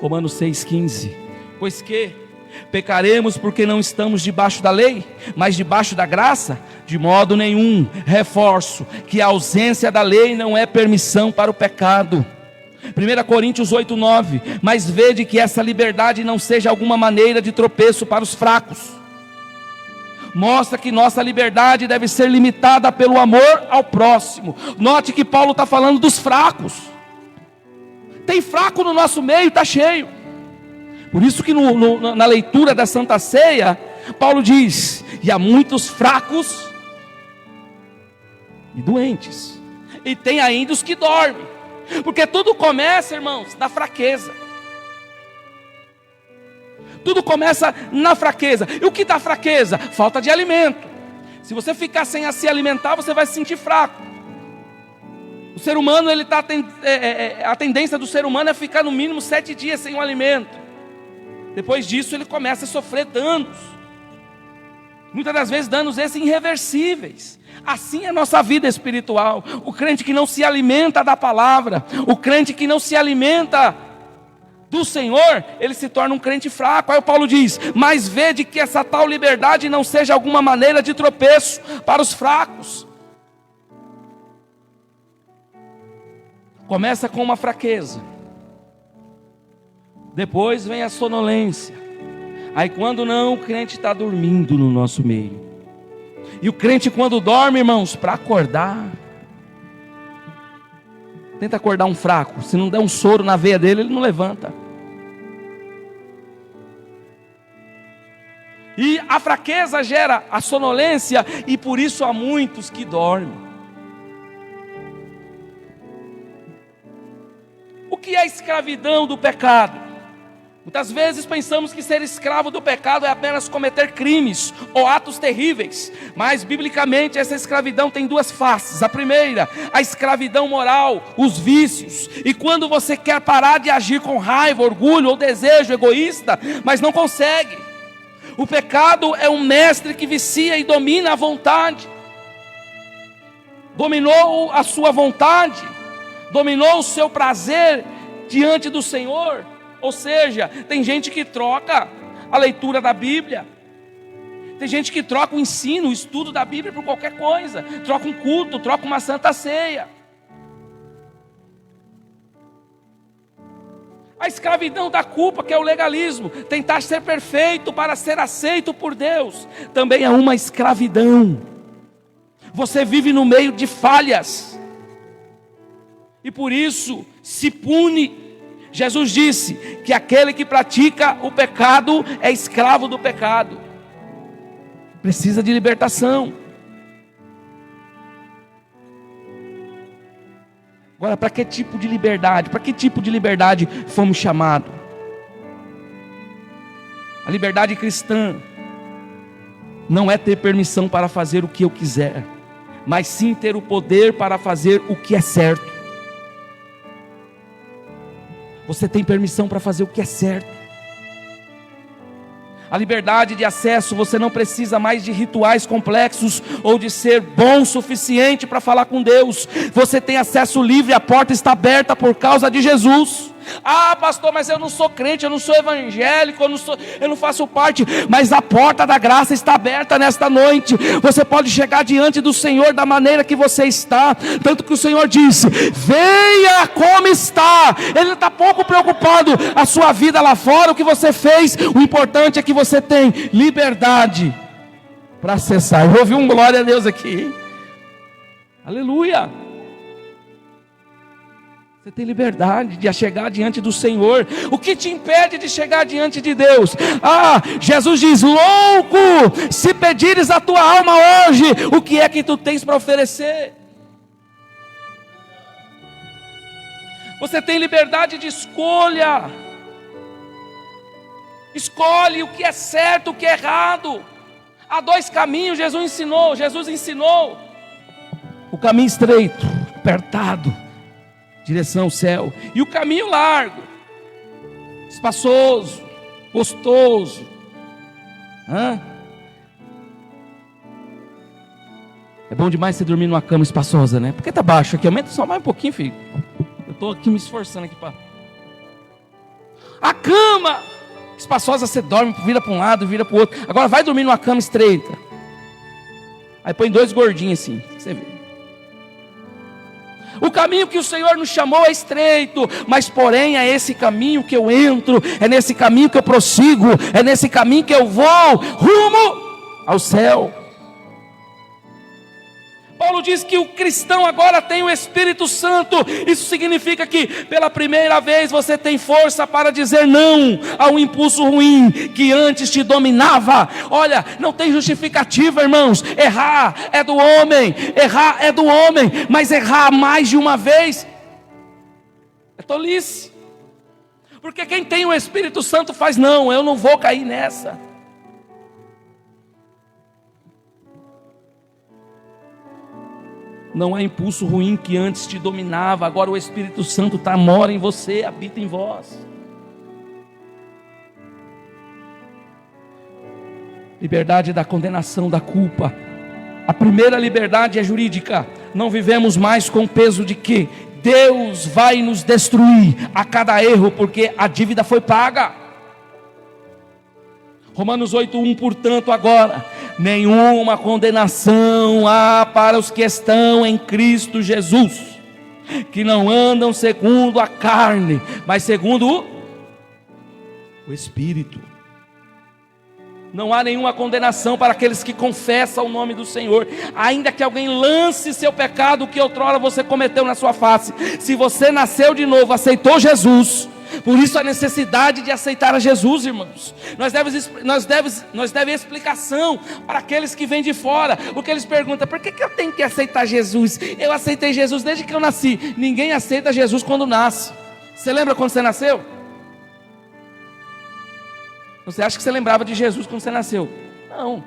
Romanos 6,15. Pois que pecaremos porque não estamos debaixo da lei, mas debaixo da graça? De modo nenhum. Reforço que a ausência da lei não é permissão para o pecado. 1 Coríntios 8,9. Mas vede que essa liberdade não seja alguma maneira de tropeço para os fracos. Mostra que nossa liberdade deve ser limitada pelo amor ao próximo. Note que Paulo está falando dos fracos. Tem fraco no nosso meio, está cheio. Por isso que na leitura da Santa Ceia, Paulo diz: e há muitos fracos e doentes, e tem ainda os que dormem, porque tudo começa, irmãos, na fraqueza. Tudo começa na fraqueza. E o que dá fraqueza? Falta de alimento. Se você ficar sem se alimentar, você vai se sentir fraco. O ser humano, a tendência do ser humano é ficar no mínimo 7 dias sem o alimento. Depois disso ele começa a sofrer danos. Muitas das vezes danos esses irreversíveis. Assim é a nossa vida espiritual. O crente que não se alimenta da palavra, o crente que não se alimenta do Senhor, ele se torna um crente fraco. Aí o Paulo diz: mas vede que essa tal liberdade não seja alguma maneira de tropeço para os fracos. Começa com uma fraqueza, depois vem a sonolência. Aí quando não, o crente está dormindo no nosso meio. E o crente quando dorme, irmãos, para acordar, tenta acordar um fraco. Se não der um soro na veia dele, ele não levanta. E a fraqueza gera a sonolência, e por isso há muitos que dormem. O que é a escravidão do pecado? Muitas vezes pensamos que ser escravo do pecado é apenas cometer crimes ou atos terríveis, mas biblicamente essa escravidão tem duas faces. A primeira, a escravidão moral, os vícios, e quando você quer parar de agir com raiva, orgulho ou desejo egoísta, mas não consegue. O pecado é um mestre que vicia e domina a vontade. Dominou a sua vontade, dominou o seu prazer diante do Senhor. Ou seja, tem gente que troca a leitura da Bíblia, tem gente que troca o ensino, o estudo da Bíblia por qualquer coisa, troca um culto, troca uma santa ceia. A escravidão da culpa, que é o legalismo, tentar ser perfeito para ser aceito por Deus, também é uma escravidão. Você vive no meio de falhas, e por isso se pune. Jesus disse que aquele que pratica o pecado é escravo do pecado. Precisa de libertação. Agora, para que tipo de liberdade? Para que tipo de liberdade fomos chamados? A liberdade cristã não é ter permissão para fazer o que eu quiser, mas sim ter o poder para fazer o que é certo. Você tem permissão para fazer o que é certo. A liberdade de acesso, você não precisa mais de rituais complexos ou de ser bom o suficiente para falar com Deus. Você tem acesso livre, a porta está aberta por causa de Jesus. Ah, pastor, mas eu não sou crente, eu não sou evangélico, eu não faço parte. Mas a porta da graça está aberta nesta noite. Você pode chegar diante do Senhor da maneira que você está. Tanto que o Senhor disse: venha como está. Ele está pouco preocupado a sua vida lá fora, o que você fez. O importante é que você tem liberdade para acessar. Eu ouvi um glória a Deus aqui. Aleluia. Você tem liberdade de chegar diante do Senhor. O que te impede de chegar diante de Deus? Ah, Jesus diz: louco, se pedires a tua alma hoje, o que é que tu tens para oferecer? Você tem liberdade de escolha. Escolhe o que é certo, o que é errado. Há dois caminhos, Jesus ensinou. O caminho estreito, apertado, direção ao céu, e o caminho largo, espaçoso, gostoso, Hã? É bom demais você dormir numa cama espaçosa, né? Porque tá baixo aqui, aumenta só mais um pouquinho, filho. Eu tô aqui me esforçando aqui para. A cama espaçosa, você dorme, vira para um lado, vira para o outro. Agora vai dormir numa cama estreita. Aí põe 2 gordinhos assim, você vê. O caminho que o Senhor nos chamou é estreito, mas porém é esse caminho que eu entro, é nesse caminho que eu prossigo, é nesse caminho que eu vou rumo ao céu. Paulo diz que o cristão agora tem o Espírito Santo. Isso significa que pela primeira vez você tem força para dizer não a um impulso ruim que antes te dominava. Olha, não tem justificativa, irmãos. Errar é do homem, mas errar mais de uma vez é tolice. Porque quem tem o Espírito Santo faz não, eu não vou cair nessa. Não é impulso ruim que antes te dominava, agora o Espírito Santo mora em você, habita em vós. Liberdade da condenação, da culpa. A primeira liberdade é jurídica. Não vivemos mais com o peso de que Deus vai nos destruir a cada erro, porque a dívida foi paga. Romanos 8:1, portanto agora, nenhuma condenação há para os que estão em Cristo Jesus, que não andam segundo a carne, mas segundo o Espírito. Não há nenhuma condenação para aqueles que confessam o nome do Senhor, ainda que alguém lance seu pecado que outrora você cometeu na sua face. Se você nasceu de novo, aceitou Jesus, por isso a necessidade de aceitar a Jesus, irmãos. Nós devemos explicação para aqueles que vêm de fora, porque eles perguntam: por que eu tenho que aceitar Jesus? Eu aceitei Jesus desde que eu nasci. Ninguém aceita Jesus quando nasce. Você lembra quando você nasceu? Você acha que você lembrava de Jesus quando você nasceu? Não.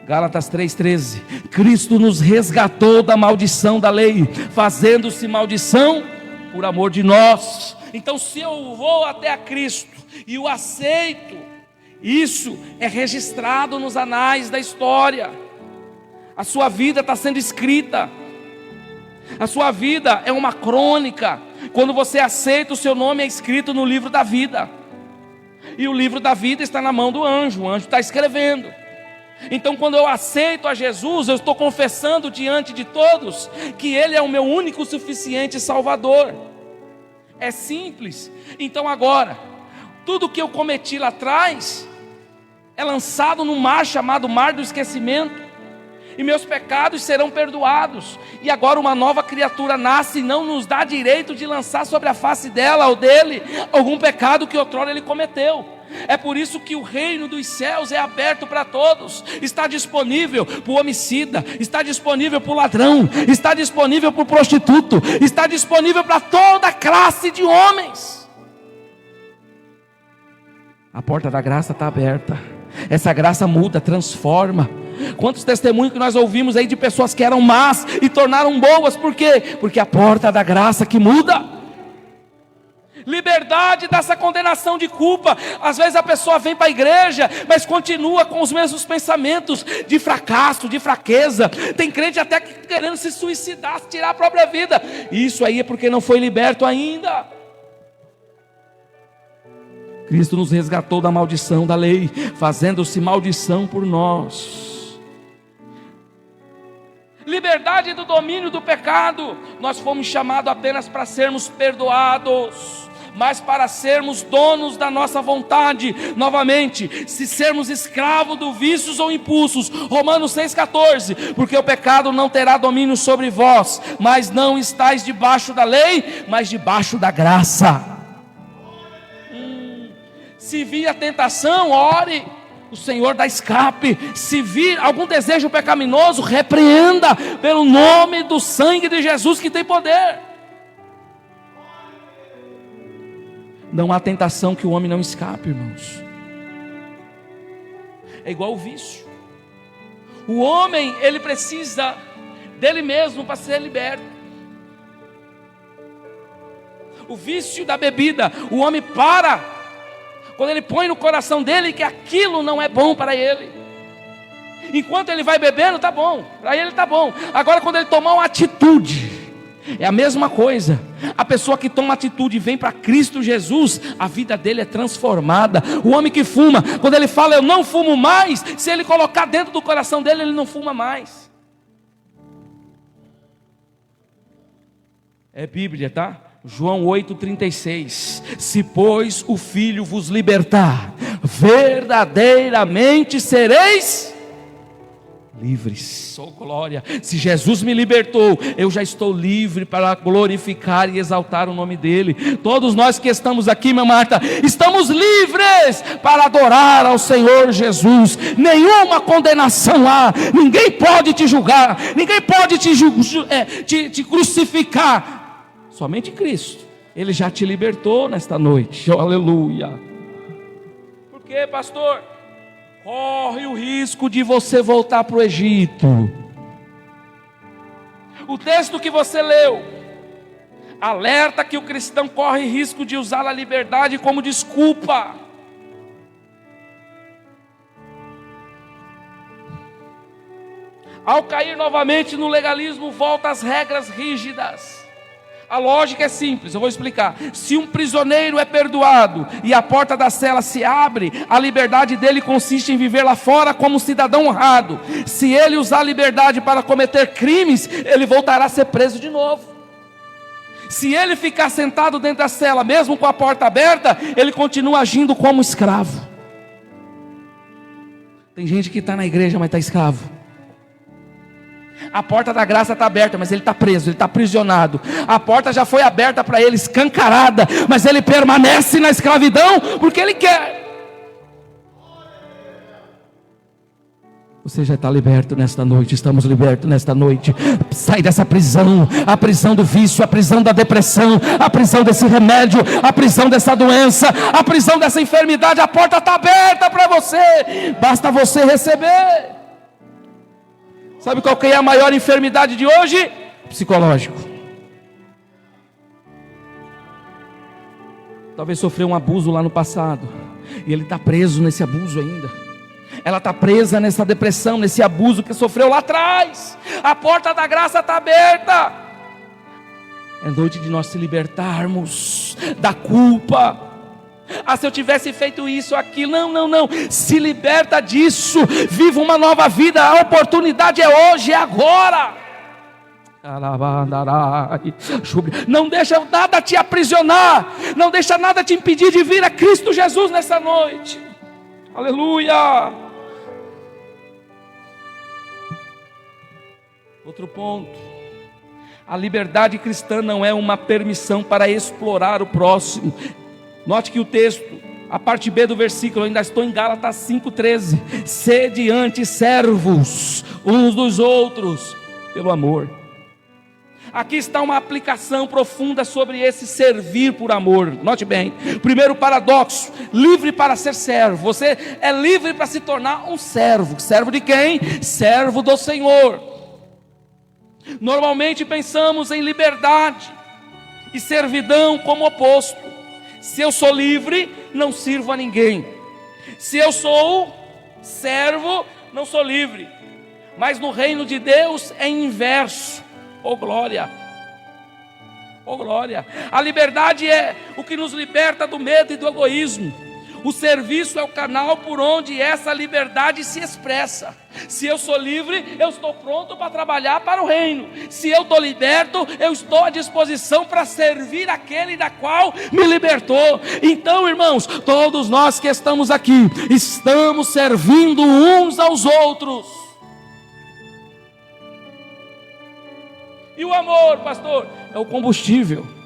Gálatas 3:13. Cristo nos resgatou da maldição da lei, fazendo-se maldição por amor de nós. Então, se eu vou até a Cristo e o aceito, isso é registrado nos anais da história. A sua vida está sendo escrita. A sua vida é uma crônica. Quando você aceita, o seu nome é escrito no livro da vida. E o livro da vida está na mão do anjo. O anjo está escrevendo. Então, quando eu aceito a Jesus, eu estou confessando diante de todos que Ele é o meu único, suficiente Salvador. É simples. Então agora, tudo que eu cometi lá atrás é lançado no mar chamado mar do esquecimento, e meus pecados serão perdoados. E agora uma nova criatura nasce e não nos dá direito de lançar sobre a face dela ou dele algum pecado que outrora ele cometeu. É por isso que o reino dos céus é aberto para todos. Está disponível para o homicida, está disponível para o ladrão, está disponível para o prostituto, está disponível para toda classe de homens. A porta da graça está aberta. Essa graça muda, transforma. Quantos testemunhos que nós ouvimos aí de pessoas que eram más e tornaram boas? Por quê? Porque a porta da graça que muda. Liberdade dessa condenação de culpa. Às vezes a pessoa vem para a igreja, mas continua com os mesmos pensamentos de fracasso, de fraqueza. Tem crente até que querendo se suicidar, tirar a própria vida. Isso aí é porque não foi liberto ainda. Cristo nos resgatou da maldição da lei, fazendo-se maldição por nós. Liberdade do domínio do pecado. Nós fomos chamados apenas para sermos perdoados, mas para sermos donos da nossa vontade. Novamente, se sermos escravos dos vícios ou impulsos. Romanos 6,14. Porque o pecado não terá domínio sobre vós, mas não estáis debaixo da lei, mas debaixo da graça. Se vir a tentação, ore, o Senhor dá escape. Se vir algum desejo pecaminoso, repreenda, pelo nome do sangue de Jesus que tem poder. Não há tentação que o homem não escape, irmãos. É igual o vício. O homem, ele precisa dele mesmo para ser liberto. O vício da bebida, o homem para quando ele põe no coração dele que aquilo não é bom para ele. Enquanto ele vai bebendo, tá bom, para ele tá bom. Agora quando ele tomar uma atitude, é a mesma coisa. A pessoa que toma atitude e vem para Cristo Jesus, a vida dele é transformada. O homem que fuma, quando ele fala eu não fumo mais, se ele colocar dentro do coração dele, ele não fuma mais. É Bíblia, tá? João 8,36. Se pois o Filho vos libertar, verdadeiramente sereis livres. Oh glória, se Jesus me libertou, eu já estou livre para glorificar e exaltar o nome dele. Todos nós que estamos aqui, minha Marta, estamos livres para adorar ao Senhor Jesus. Nenhuma condenação há, ninguém pode te julgar, ninguém pode te crucificar, somente Cristo. Ele já te libertou nesta noite. Oh, aleluia. Por quê, pastor? Corre o risco de você voltar para o Egito. O texto que você leu alerta que o cristão corre risco de usar a liberdade como desculpa. Ao cair novamente no legalismo, volta às regras rígidas. A lógica é simples, eu vou explicar. Se um prisioneiro é perdoado e a porta da cela se abre, a liberdade dele consiste em viver lá fora como um cidadão honrado. Se ele usar a liberdade para cometer crimes, ele voltará a ser preso de novo. Se ele ficar sentado dentro da cela, mesmo com a porta aberta, ele continua agindo como escravo. Tem gente que está na igreja, mas está escravo. A porta da graça está aberta, mas ele está preso, ele está aprisionado. A porta já foi aberta para ele, escancarada, mas ele permanece na escravidão, porque ele quer. Você já está liberto nesta noite, estamos libertos nesta noite. Sai dessa prisão, a prisão do vício, a prisão da depressão, a prisão desse remédio, a prisão dessa doença, a prisão dessa enfermidade. A porta está aberta para você, basta você receber. Sabe qual que é a maior enfermidade de hoje? Psicológico. Talvez sofreu um abuso lá no passado, e ele está preso nesse abuso ainda. Ela está presa nessa depressão, nesse abuso que sofreu lá atrás. A porta da graça está aberta. É noite de nós se libertarmos da culpa. Ah, se eu tivesse feito isso, aquilo. Não. Se liberta disso. Viva uma nova vida. A oportunidade é hoje, é agora. Não deixa nada te aprisionar. Não deixa nada te impedir de vir a Cristo Jesus nessa noite. Aleluia. Outro ponto. A liberdade cristã não é uma permissão para explorar o próximo. Note que o texto, a parte B do versículo, eu ainda estou em Gálatas 5,13. Sede antes servos uns dos outros pelo amor. Aqui está uma aplicação profunda sobre esse servir por amor. Note bem, primeiro paradoxo: livre para ser servo. Você é livre para se tornar um servo. Servo de quem? Servo do Senhor. Normalmente pensamos em liberdade e servidão como oposto. Se eu sou livre, não sirvo a ninguém. Se eu sou servo, não sou livre. Mas no reino de Deus é inverso. Oh glória! Oh glória! A liberdade é o que nos liberta do medo e do egoísmo. O serviço é o canal por onde essa liberdade se expressa. Se eu sou livre, eu estou pronto para trabalhar para o reino. Se eu estou liberto, eu estou à disposição para servir aquele da qual me libertou. Então, irmãos, todos nós que estamos aqui, estamos servindo uns aos outros. E o amor, pastor, é o combustível.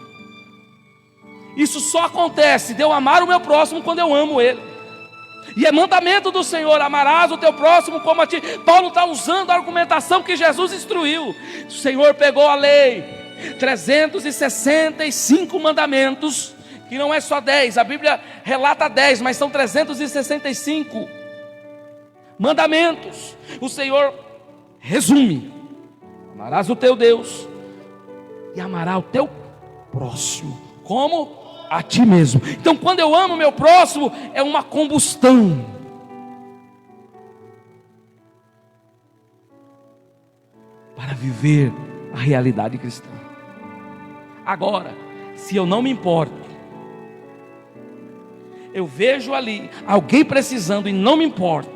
Isso só acontece de eu amar o meu próximo quando eu amo ele. E é mandamento do Senhor: amarás o teu próximo como a ti. Paulo está usando a argumentação que Jesus instruiu. O Senhor pegou a lei, 365 mandamentos, que não é só 10, a Bíblia relata 10, mas são 365 mandamentos. O Senhor resume: amarás o teu Deus e amarás o teu próximo como a ti mesmo. Então, quando eu amo o meu próximo, é uma combustão. Para viver a realidade cristã. Agora, se eu não me importo, eu vejo ali alguém precisando e não me importo,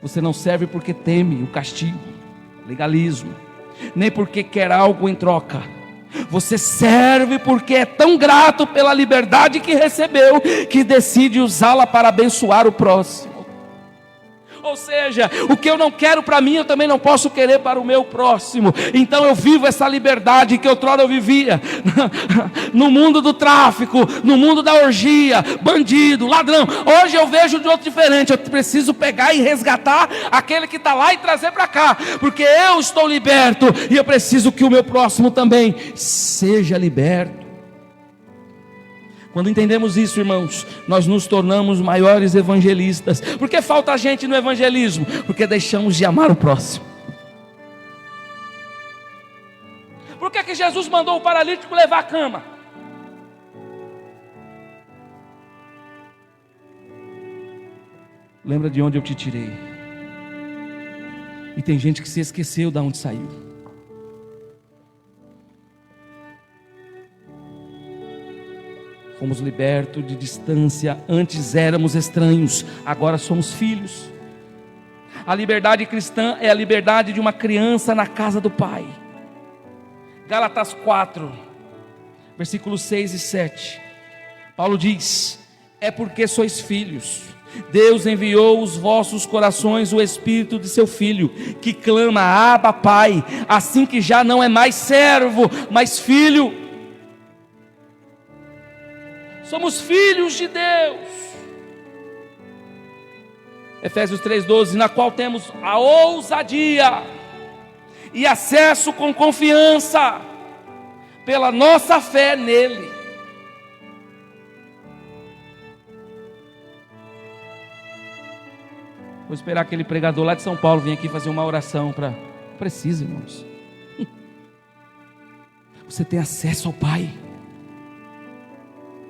você não serve porque teme o castigo, legalismo, nem porque quer algo em troca. Você serve porque é tão grato pela liberdade que recebeu, que decide usá-la para abençoar o próximo. Ou seja, o que eu não quero para mim, eu também não posso querer para o meu próximo. Então eu vivo essa liberdade que outrora eu vivia no mundo do tráfico, no mundo da orgia, bandido, ladrão. Hoje eu vejo de outro diferente. Eu preciso pegar e resgatar aquele que está lá e trazer para cá, porque eu estou liberto e eu preciso que o meu próximo também seja liberto. Quando entendemos isso, irmãos, nós nos tornamos maiores evangelistas. Por que falta gente no evangelismo? Porque deixamos de amar o próximo. Por que Jesus mandou o paralítico levar a cama? Lembra de onde eu te tirei. E tem gente que se esqueceu de onde saiu. Fomos libertos de distância. Antes éramos estranhos, agora somos filhos. A liberdade cristã é a liberdade de uma criança na casa do Pai. Gálatas 4, versículos 6 e 7. Paulo diz: é porque sois filhos, Deus enviou aos vossos corações o Espírito de seu Filho, que clama: Abba, Pai. Assim que já não é mais servo, mas filho. Somos filhos de Deus. Efésios 3,12, na qual temos a ousadia e acesso com confiança pela nossa fé nele. Vou esperar aquele pregador lá de São Paulo vir aqui fazer uma oração para... Precisa, irmãos. Você tem acesso ao Pai.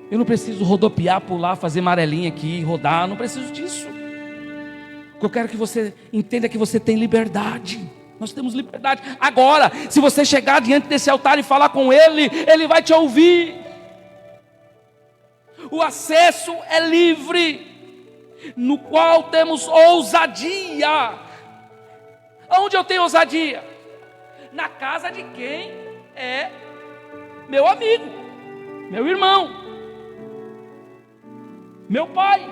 Eu não preciso rodopiar, pular, fazer amarelinha aqui, rodar, não preciso disso. O que eu quero que você entenda é que você tem liberdade. Nós temos liberdade. Agora, se você chegar diante desse altar e falar com Ele, Ele vai te ouvir. O acesso é livre, no qual temos ousadia. Aonde eu tenho ousadia? Na casa de quem é meu amigo, meu irmão, meu pai.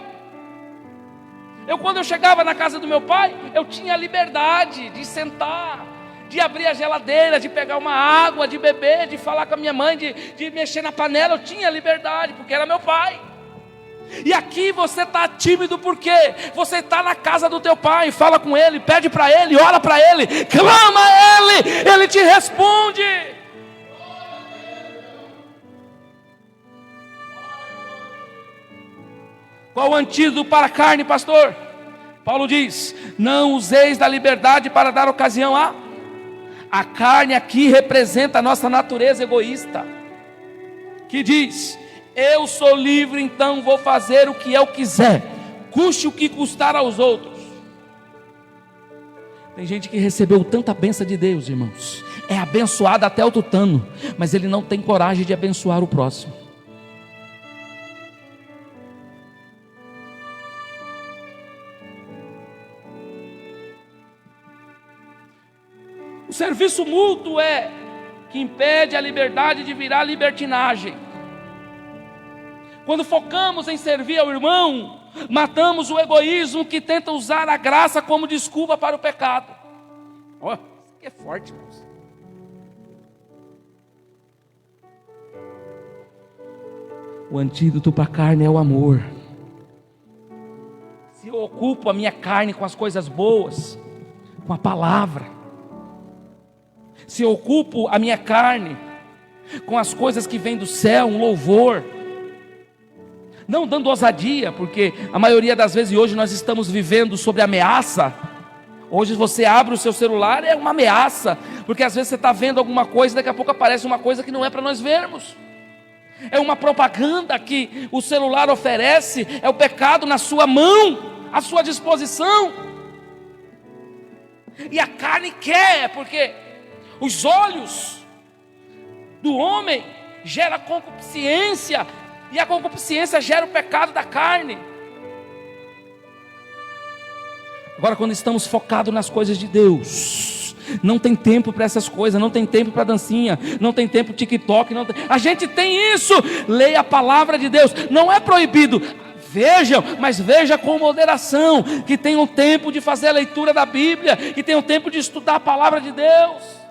Quando eu chegava na casa do meu pai, eu tinha liberdade de sentar, de abrir a geladeira, de pegar uma água, de beber, de falar com a minha mãe, de mexer na panela. Eu tinha liberdade, porque era meu pai. E aqui você está tímido porque você está na casa do teu pai. Fala com ele, pede para ele, ora para ele, clama a ele, ele te responde. Qual o antídoto para a carne, pastor? Paulo diz: não useis da liberdade para dar ocasião a carne aqui representa a nossa natureza egoísta, que diz: eu sou livre, então vou fazer o que eu quiser, custe o que custar aos outros. Tem gente que recebeu tanta bênção de Deus, irmãos, é abençoado até o tutano, mas ele não tem coragem de abençoar o próximo. O serviço mútuo é que impede a liberdade de virar libertinagem. Quando focamos em servir ao irmão, matamos o egoísmo que tenta usar a graça como desculpa para o pecado. Ó, isso aqui é forte, irmãos. O antídoto para a carne é o amor. Se eu ocupo a minha carne com as coisas boas, com a palavra, se eu ocupo a minha carne com as coisas que vêm do céu, um louvor, não dando ousadia, porque a maioria das vezes hoje nós estamos vivendo sob ameaça, Hoje você abre o seu celular, é uma ameaça, porque às vezes você está vendo alguma coisa e daqui a pouco aparece uma coisa que não é para nós vermos. É uma propaganda que o celular oferece, é o pecado na sua mão, à sua disposição. E a carne quer, porque os olhos do homem gera concupiscência, e a concupiscência gera o pecado da carne. Agora, quando estamos focados nas coisas de Deus, não tem tempo para essas coisas, não tem tempo para dancinha, não tem tempo para TikTok, a gente tem isso. Leia a palavra de Deus, não é proibido, vejam, mas veja com moderação, que tem um tempo de fazer a leitura da Bíblia, que tem um tempo de estudar a palavra de Deus.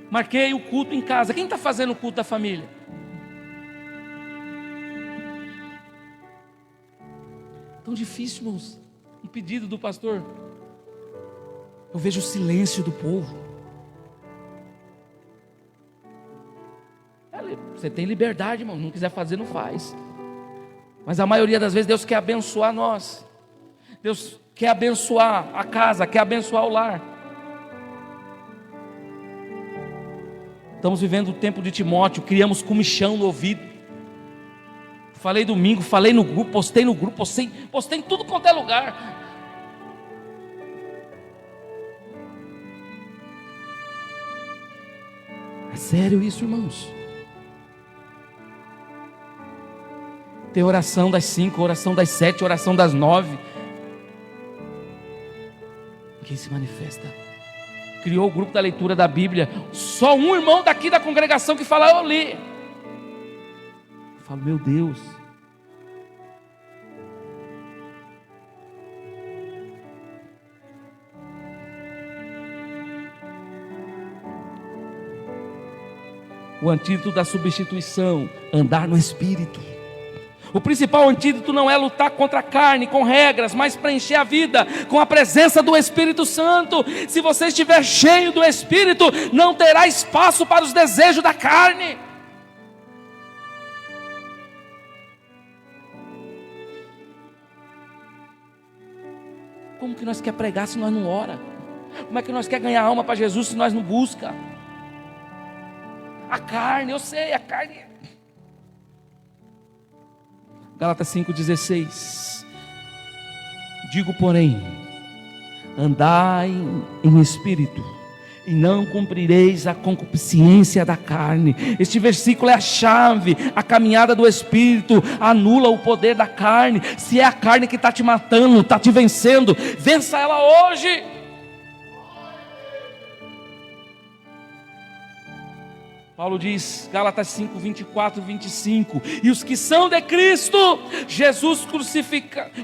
Marquei o culto em casa. Quem está fazendo o culto da família? Tão difícil, irmãos. Um pedido do pastor. Eu vejo o silêncio do povo. Você tem liberdade, irmão. Não quiser fazer, não faz. Mas a maioria das vezes Deus quer abençoar nós. Deus quer abençoar a casa, quer abençoar o lar. Estamos vivendo o tempo de Timóteo, criamos comichão no ouvido. Falei domingo, falei no grupo, postei no grupo, postei em tudo quanto é lugar. É sério isso, irmãos? Tem oração das 5, oração das 7, oração das 9. Quem se manifesta? Criou o grupo da leitura da Bíblia. Só um irmão daqui da congregação que fala, eu li. Eu falo, meu Deus. O antídoto da substituição, andar no Espírito. O principal antídoto não é lutar contra a carne, com regras, mas preencher a vida com a presença do Espírito Santo. Se você estiver cheio do Espírito, não terá espaço para os desejos da carne. Como que nós quer pregar se nós não ora? Como é que nós quer ganhar alma para Jesus se nós não busca? A carne, eu sei, a carne... Gálatas 5,16. Digo, porém, andai em espírito, e não cumprireis a concupiscência da carne. Este versículo é a chave. A caminhada do Espírito anula o poder da carne. Se é a carne que está te matando, está te vencendo, vença ela hoje. Paulo diz, Gálatas 5, 24, 25, e os que são de Cristo,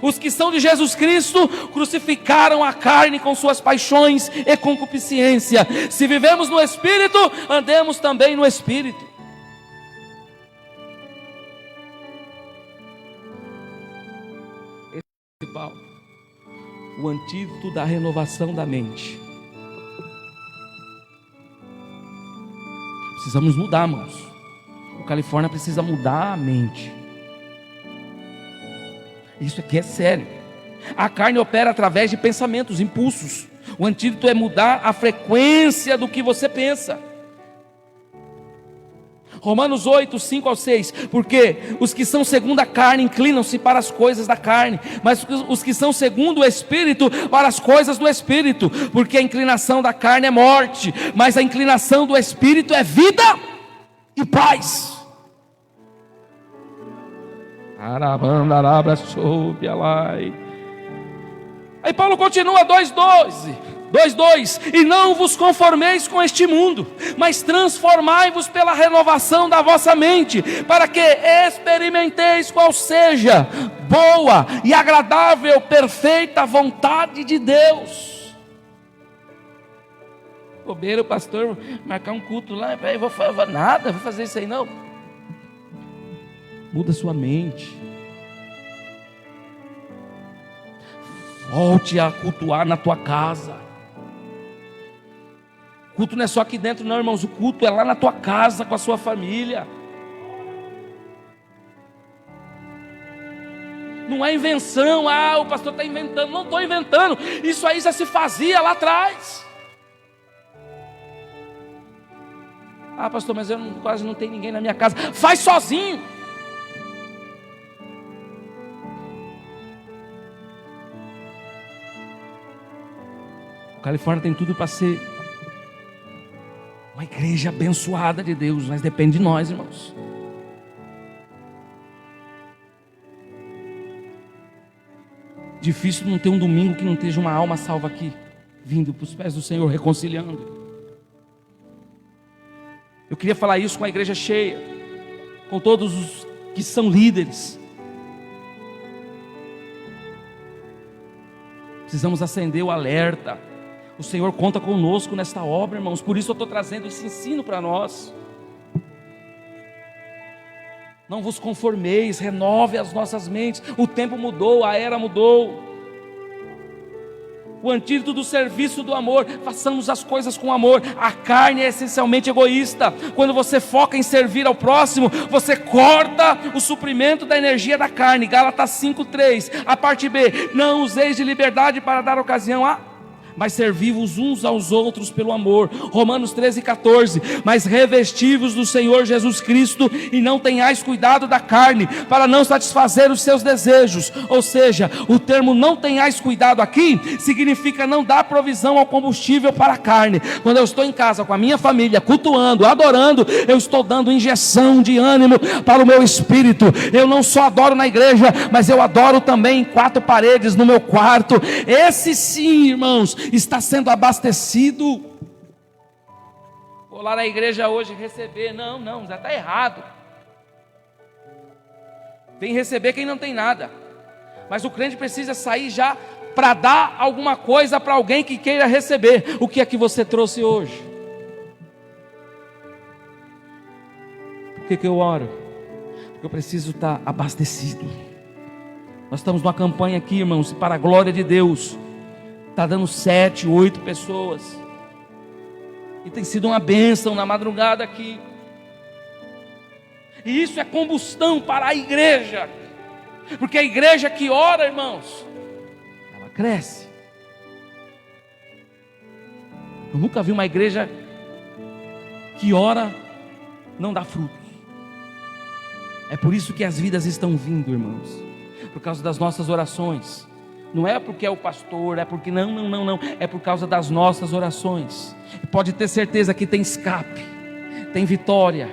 os que são de Jesus Cristo, crucificaram a carne com suas paixões e concupiscência. Se vivemos no Espírito, andemos também no Espírito. Esse é o principal, o antídoto da renovação da mente. Precisamos mudar, irmãos. O Califórnia precisa mudar a mente. Isso aqui é sério. A carne opera através de pensamentos, impulsos. O antídoto é mudar a frequência do que você pensa. Romanos 8, 5 ao 6. Porque os que são segundo a carne inclinam-se para as coisas da carne, mas os que são segundo o Espírito, para as coisas do Espírito. Porque a inclinação da carne é morte, mas a inclinação do Espírito é vida e paz. Aí Paulo continua 2:2, e não vos conformeis com este mundo, mas transformai-vos pela renovação da vossa mente, para que experimenteis qual seja boa e agradável, perfeita vontade de Deus. Bobeira o pastor marcar um culto lá, eu vou fazer isso aí não. Muda sua mente. Volte a cultuar na tua casa. O culto não é só aqui dentro não, irmãos. O culto é lá na tua casa, com a sua família. Não é invenção, o pastor está inventando. Não estou inventando, isso aí já se fazia lá atrás. Pastor, mas eu quase não tenho ninguém na minha casa. Faz sozinho. O Califórnia tem tudo para ser uma igreja abençoada de Deus, mas depende de nós, irmãos. Difícil não ter um domingo que não esteja uma alma salva aqui, vindo para os pés do Senhor, reconciliando. Eu queria falar isso com a igreja cheia, com todos os que são líderes. Precisamos acender o alerta. O Senhor conta conosco nesta obra, irmãos. Por isso eu estou trazendo esse ensino para nós. Não vos conformeis, renove as nossas mentes. O tempo mudou, a era mudou. O antídoto do serviço do amor, façamos as coisas com amor. A carne é essencialmente egoísta. Quando você foca em servir ao próximo, você corta o suprimento da energia da carne. Gálatas 5:3, a parte B: não useis de liberdade para dar ocasião mas servi-vos uns aos outros pelo amor. Romanos 13:14, mas revesti-vos do Senhor Jesus Cristo e não tenhais cuidado da carne, para não satisfazer os seus desejos. Ou seja, o termo não tenhais cuidado aqui, significa não dar provisão ao combustível para a carne. Quando eu estou em casa com a minha família, cultuando, adorando, eu estou dando injeção de ânimo para o meu espírito. Eu não só adoro na igreja, mas eu adoro também em quatro paredes, no meu quarto. Esse sim, irmãos, está sendo abastecido. Vou lá na igreja hoje receber. Não, já está errado. Vem receber quem não tem nada. Mas o crente precisa sair já para dar alguma coisa para alguém que queira receber. O que é que você trouxe hoje? Por que eu oro? Porque eu preciso estar abastecido. Nós estamos numa campanha aqui, irmãos, para a glória de Deus. Está dando 7, 8 pessoas. E tem sido uma bênção na madrugada aqui. E isso é combustão para a igreja. Porque a igreja que ora, irmãos, ela cresce. Eu nunca vi uma igreja que ora não dá frutos. É por isso que as vidas estão vindo, irmãos. Por causa das nossas orações. Não é porque é o pastor, é porque não. É por causa das nossas orações. E pode ter certeza que tem escape, tem vitória.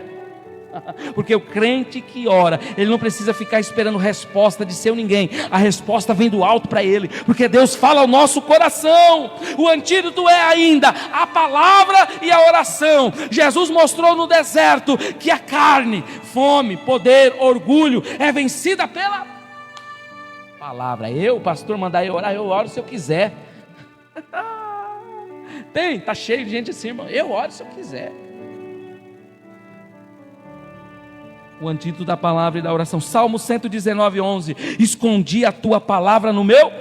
Porque o crente que ora, ele não precisa ficar esperando resposta de seu ninguém. A resposta vem do alto para ele, porque Deus fala ao nosso coração. O antídoto é ainda a palavra e a oração. Jesus mostrou no deserto que a carne, fome, poder, orgulho é vencida pela palavra. O pastor mandar eu orar, eu oro se eu quiser. Tá cheio de gente assim, irmão. Eu oro se eu quiser. O antídoto da palavra e da oração. Salmo 119:11. Escondi a tua palavra no meu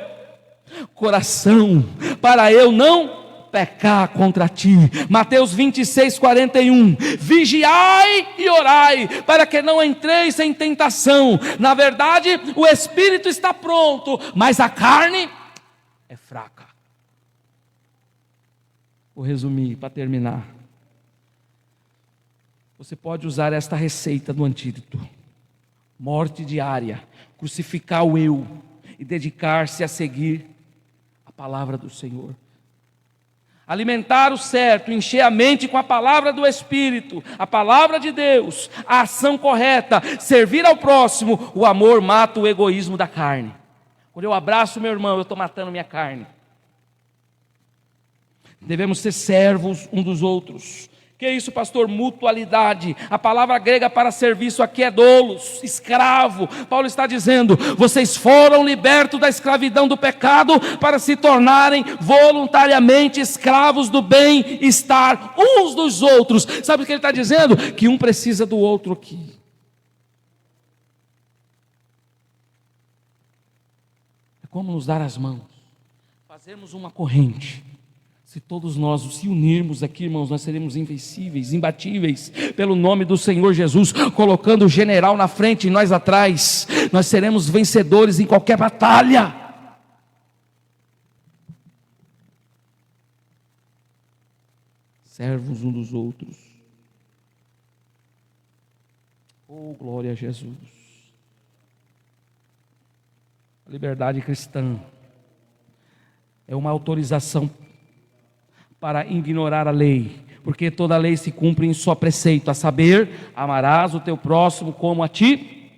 coração, para eu não pecar contra ti. Mateus 26:41. Vigiai e orai, para que não entreis em tentação. Na verdade, o espírito está pronto, mas a carne é fraca. Vou resumir para terminar. Você pode usar esta receita do antídoto: morte diária, crucificar o eu e dedicar-se a seguir a palavra do Senhor. Alimentar o certo, encher a mente com a palavra do Espírito, a palavra de Deus, a ação correta, servir ao próximo. O amor mata o egoísmo da carne. Quando eu abraço meu irmão, eu estou matando minha carne. Devemos ser servos um dos outros. Que é isso, pastor? Mutualidade. A palavra grega para serviço aqui é doulos, escravo. Paulo está dizendo: vocês foram libertos da escravidão do pecado para se tornarem voluntariamente escravos do bem-estar uns dos outros. Sabe o que ele está dizendo? Que um precisa do outro aqui. É como nos dar as mãos, fazermos uma corrente. Se todos nós se unirmos aqui, irmãos, nós seremos invencíveis, imbatíveis, pelo nome do Senhor Jesus, colocando o general na frente e nós atrás, nós seremos vencedores em qualquer batalha. Servos uns dos outros. Oh, glória a Jesus. A liberdade cristã é uma autorização para ignorar a lei, porque toda lei se cumpre em só preceito, a saber, amarás o teu próximo como a ti.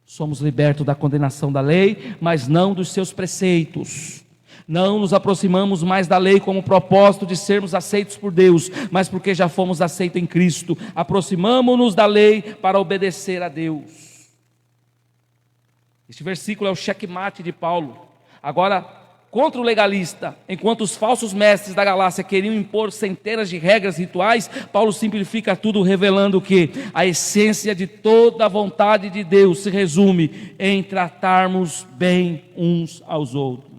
Somos libertos da condenação da lei, mas não dos seus preceitos. Não nos aproximamos mais da lei como propósito de sermos aceitos por Deus, mas porque já fomos aceitos em Cristo. Aproximamo-nos da lei para obedecer a Deus. Este versículo é o checkmate de Paulo. Agora, contra o legalista, enquanto os falsos mestres da Galácia queriam impor centenas de regras rituais, Paulo simplifica tudo, revelando que a essência de toda a vontade de Deus se resume em tratarmos bem uns aos outros.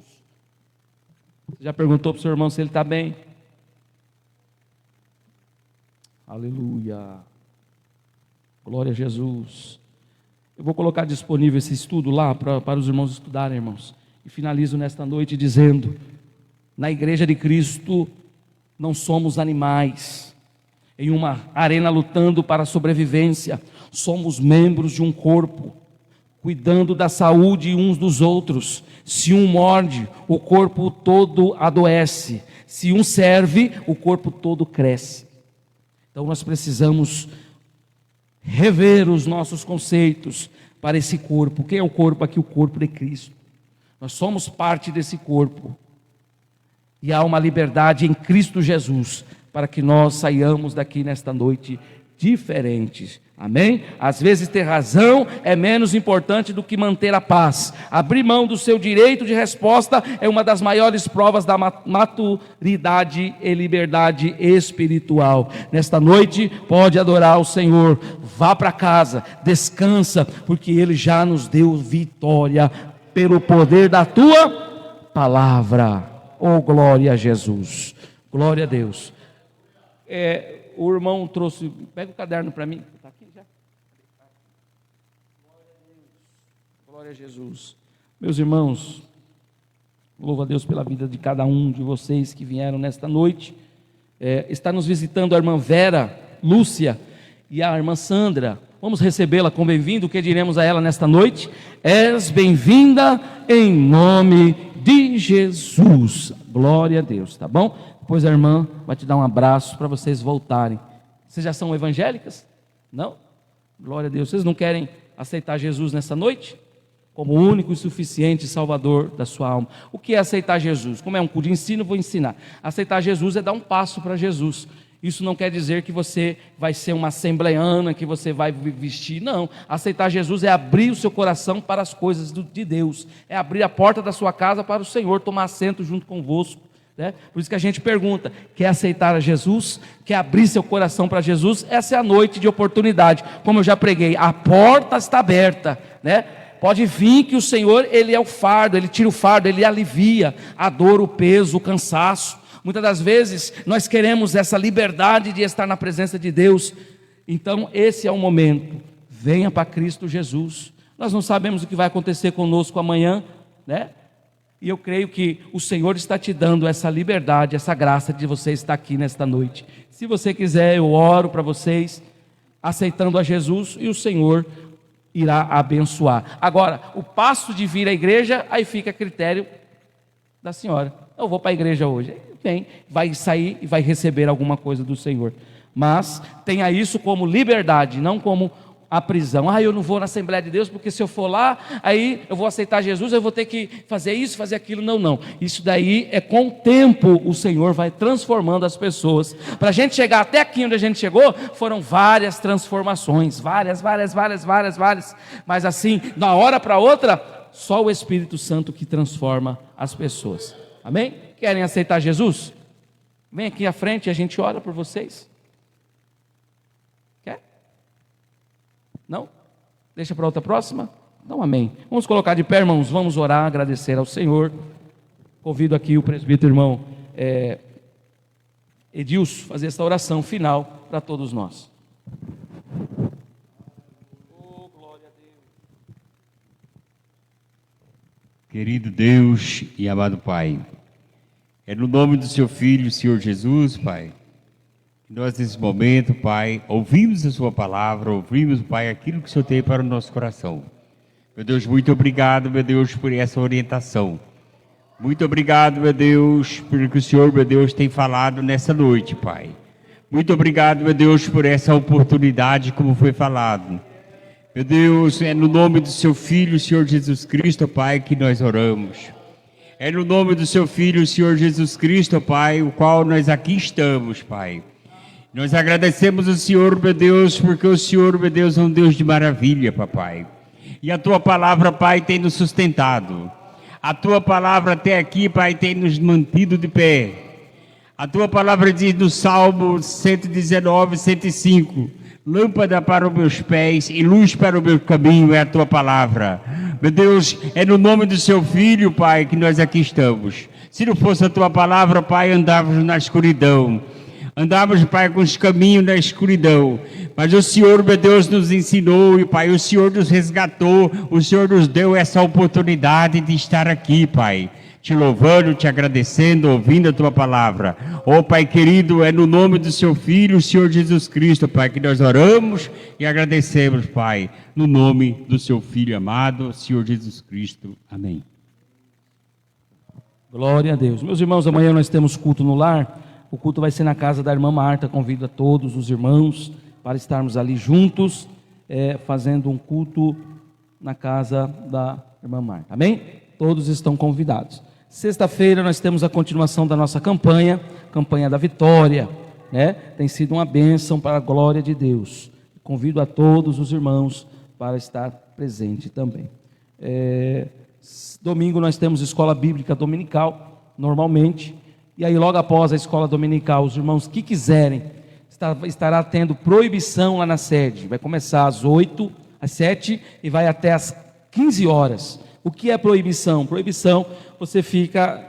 Você já perguntou para o seu irmão se ele está bem? Aleluia, glória a Jesus. Eu vou colocar disponível esse estudo lá para os irmãos estudarem, irmãos. E finalizo nesta noite dizendo: na igreja de Cristo não somos animais em uma arena lutando para a sobrevivência. Somos membros de um corpo, cuidando da saúde uns dos outros. Se um morde, o corpo todo adoece. Se um serve, o corpo todo cresce. Então nós precisamos rever os nossos conceitos para esse corpo. Quem é o corpo aqui? O corpo de Cristo. Nós somos parte desse corpo, e há uma liberdade em Cristo Jesus, para que nós saiamos daqui nesta noite diferentes, amém? Às vezes ter razão é menos importante do que manter a paz. Abrir mão do seu direito de resposta é uma das maiores provas da maturidade e liberdade espiritual. Nesta noite pode adorar o Senhor, vá para casa, descansa, porque Ele já nos deu vitória, pelo poder da tua palavra. Oh, glória a Jesus, glória a Deus. O irmão trouxe, pega o caderno para mim, está aqui já. Glória a Jesus. Meus irmãos, louvo a Deus pela vida de cada um de vocês que vieram nesta noite. Está nos visitando a irmã Vera, Lúcia e a irmã Sandra. Vamos recebê-la com bem-vindo. O que diremos a ela nesta noite? És bem-vinda em nome de Jesus. Glória a Deus, tá bom? Depois a irmã vai te dar um abraço para vocês voltarem. Vocês já são evangélicas? Não? Glória a Deus. Vocês não querem aceitar Jesus nessa noite? Como o único e suficiente Salvador da sua alma. O que é aceitar Jesus? Como é um curso de ensino, vou ensinar. Aceitar Jesus é dar um passo para Jesus. Isso não quer dizer que você vai ser uma assembleiana, que você vai vestir, não. Aceitar Jesus é abrir o seu coração para as coisas de Deus, é abrir a porta da sua casa para o Senhor tomar assento junto convosco, né? Por isso que a gente pergunta: quer aceitar a Jesus? Quer abrir seu coração para Jesus? Essa é a noite de oportunidade. Como eu já preguei, a porta está aberta, né? Pode vir, que o Senhor, Ele é o fardo, Ele tira o fardo, Ele alivia a dor, o peso, o cansaço. Muitas das vezes nós queremos essa liberdade de estar na presença de Deus. Então esse é o momento. Venha para Cristo Jesus. Nós não sabemos o que vai acontecer conosco amanhã, né? E eu creio que o Senhor está te dando essa liberdade, essa graça de você estar aqui nesta noite. Se você quiser, eu oro para vocês, aceitando a Jesus, e o Senhor irá abençoar. Agora, o passo de vir à igreja, aí fica a critério da senhora. Eu vou para a igreja hoje. Bem, vai sair e vai receber alguma coisa do Senhor. Mas tenha isso como liberdade, não como a prisão. Eu não vou na Assembleia de Deus, porque se eu for lá, aí eu vou aceitar Jesus, eu vou ter que fazer isso, fazer aquilo. Não. Isso daí é com o tempo, o Senhor vai transformando as pessoas. Para a gente chegar até aqui onde a gente chegou, foram várias transformações. Várias. Mas assim, de uma hora para outra, só o Espírito Santo que transforma as pessoas. Amém? Querem aceitar Jesus? Vem aqui à frente e a gente ora por vocês. Quer? Não? Deixa para outra próxima? Então amém. Vamos colocar de pé, irmãos, vamos orar, agradecer ao Senhor. Convido aqui o presbítero irmão Edilson fazer essa oração final para todos nós. Querido Deus e amado Pai, é no nome do seu Filho, Senhor Jesus, Pai, que nós nesse momento, Pai, ouvimos a sua palavra, ouvimos, Pai, aquilo que o Senhor tem para o nosso coração. Meu Deus, muito obrigado, meu Deus, por essa orientação. Muito obrigado, meu Deus, porque o Senhor, meu Deus, tem falado nessa noite, Pai. Muito obrigado, meu Deus, por essa oportunidade, como foi falado. Meu Deus, é no nome do seu Filho, Senhor Jesus Cristo, Pai, que nós oramos. É no nome do seu Filho, Senhor Jesus Cristo, Pai, o qual nós aqui estamos, Pai. Nós agradecemos ao Senhor, meu Deus, porque o Senhor, meu Deus, é um Deus de maravilha, Papai. E a Tua palavra, Pai, tem nos sustentado. A Tua palavra até aqui, Pai, tem nos mantido de pé. A Tua palavra diz no Salmo 119, 105... Lâmpada para os meus pés e luz para o meu caminho é a Tua palavra. Meu Deus, é no nome do Seu Filho, Pai, que nós aqui estamos. Se não fosse a Tua palavra, Pai, andávamos na escuridão. Andávamos, Pai, com os caminhos da escuridão. Mas o Senhor, meu Deus, nos ensinou e, Pai, o Senhor nos resgatou. O Senhor nos deu essa oportunidade de estar aqui, Pai. Te louvando, te agradecendo, ouvindo a Tua palavra. Ó Pai querido, é no nome do Seu Filho, o Senhor Jesus Cristo, Pai, que nós oramos e agradecemos, Pai, no nome do Seu Filho amado, Senhor Jesus Cristo. Amém. Glória a Deus. Meus irmãos, amanhã nós temos culto no lar. O culto vai ser na casa da irmã Marta. Convido a todos os irmãos para estarmos ali juntos, fazendo um culto na casa da irmã Marta. Amém? Todos estão convidados. Sexta-feira nós temos a continuação da nossa campanha da vitória, né? Tem sido uma bênção para a glória de Deus. Convido a todos os irmãos para estar presente também. Domingo nós temos escola bíblica dominical, normalmente, e aí logo após a escola dominical, os irmãos que quiserem, estará tendo proibição lá na sede. Vai começar às 8, às 7 e vai até às 15 horas. O que é proibição? Proibição, você fica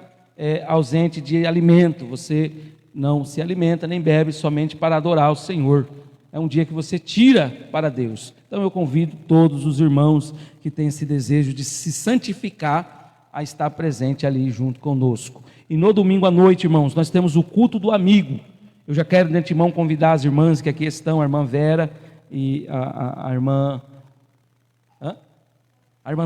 ausente de alimento, você não se alimenta nem bebe somente para adorar o Senhor. É um dia que você tira para Deus. Então eu convido todos os irmãos que têm esse desejo de se santificar a estar presente ali junto conosco. E no domingo à noite, irmãos, nós temos o culto do amigo. Eu já quero de antemão convidar as irmãs que aqui estão, a irmã Vera e a irmã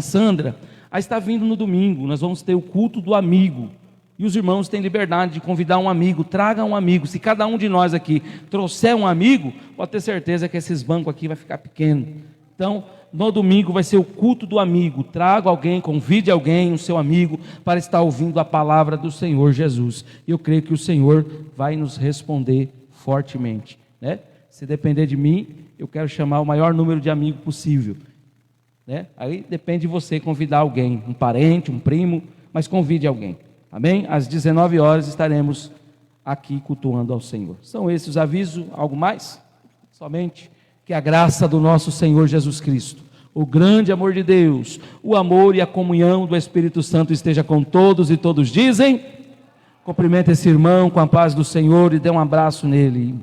Sandra, a estar vindo no domingo. Nós vamos ter o culto do amigo. E os irmãos têm liberdade de convidar um amigo. Traga um amigo. Se cada um de nós aqui trouxer um amigo, pode ter certeza que esses bancos aqui vai ficar pequeno. Então, no domingo vai ser o culto do amigo. Traga alguém, convide alguém, o seu amigo, para estar ouvindo a palavra do Senhor Jesus. E eu creio que o Senhor vai nos responder fortemente, né? Se depender de mim, eu quero chamar o maior número de amigos possível, né? Aí depende de você convidar alguém, um parente, um primo, mas convide alguém. Amém? Às 19 horas estaremos aqui cultuando ao Senhor. São esses os avisos. Algo mais? Somente que a graça do nosso Senhor Jesus Cristo, o grande amor de Deus, o amor e a comunhão do Espírito Santo esteja com todos, e todos dizem: cumprimenta esse irmão com a paz do Senhor e dê um abraço nele.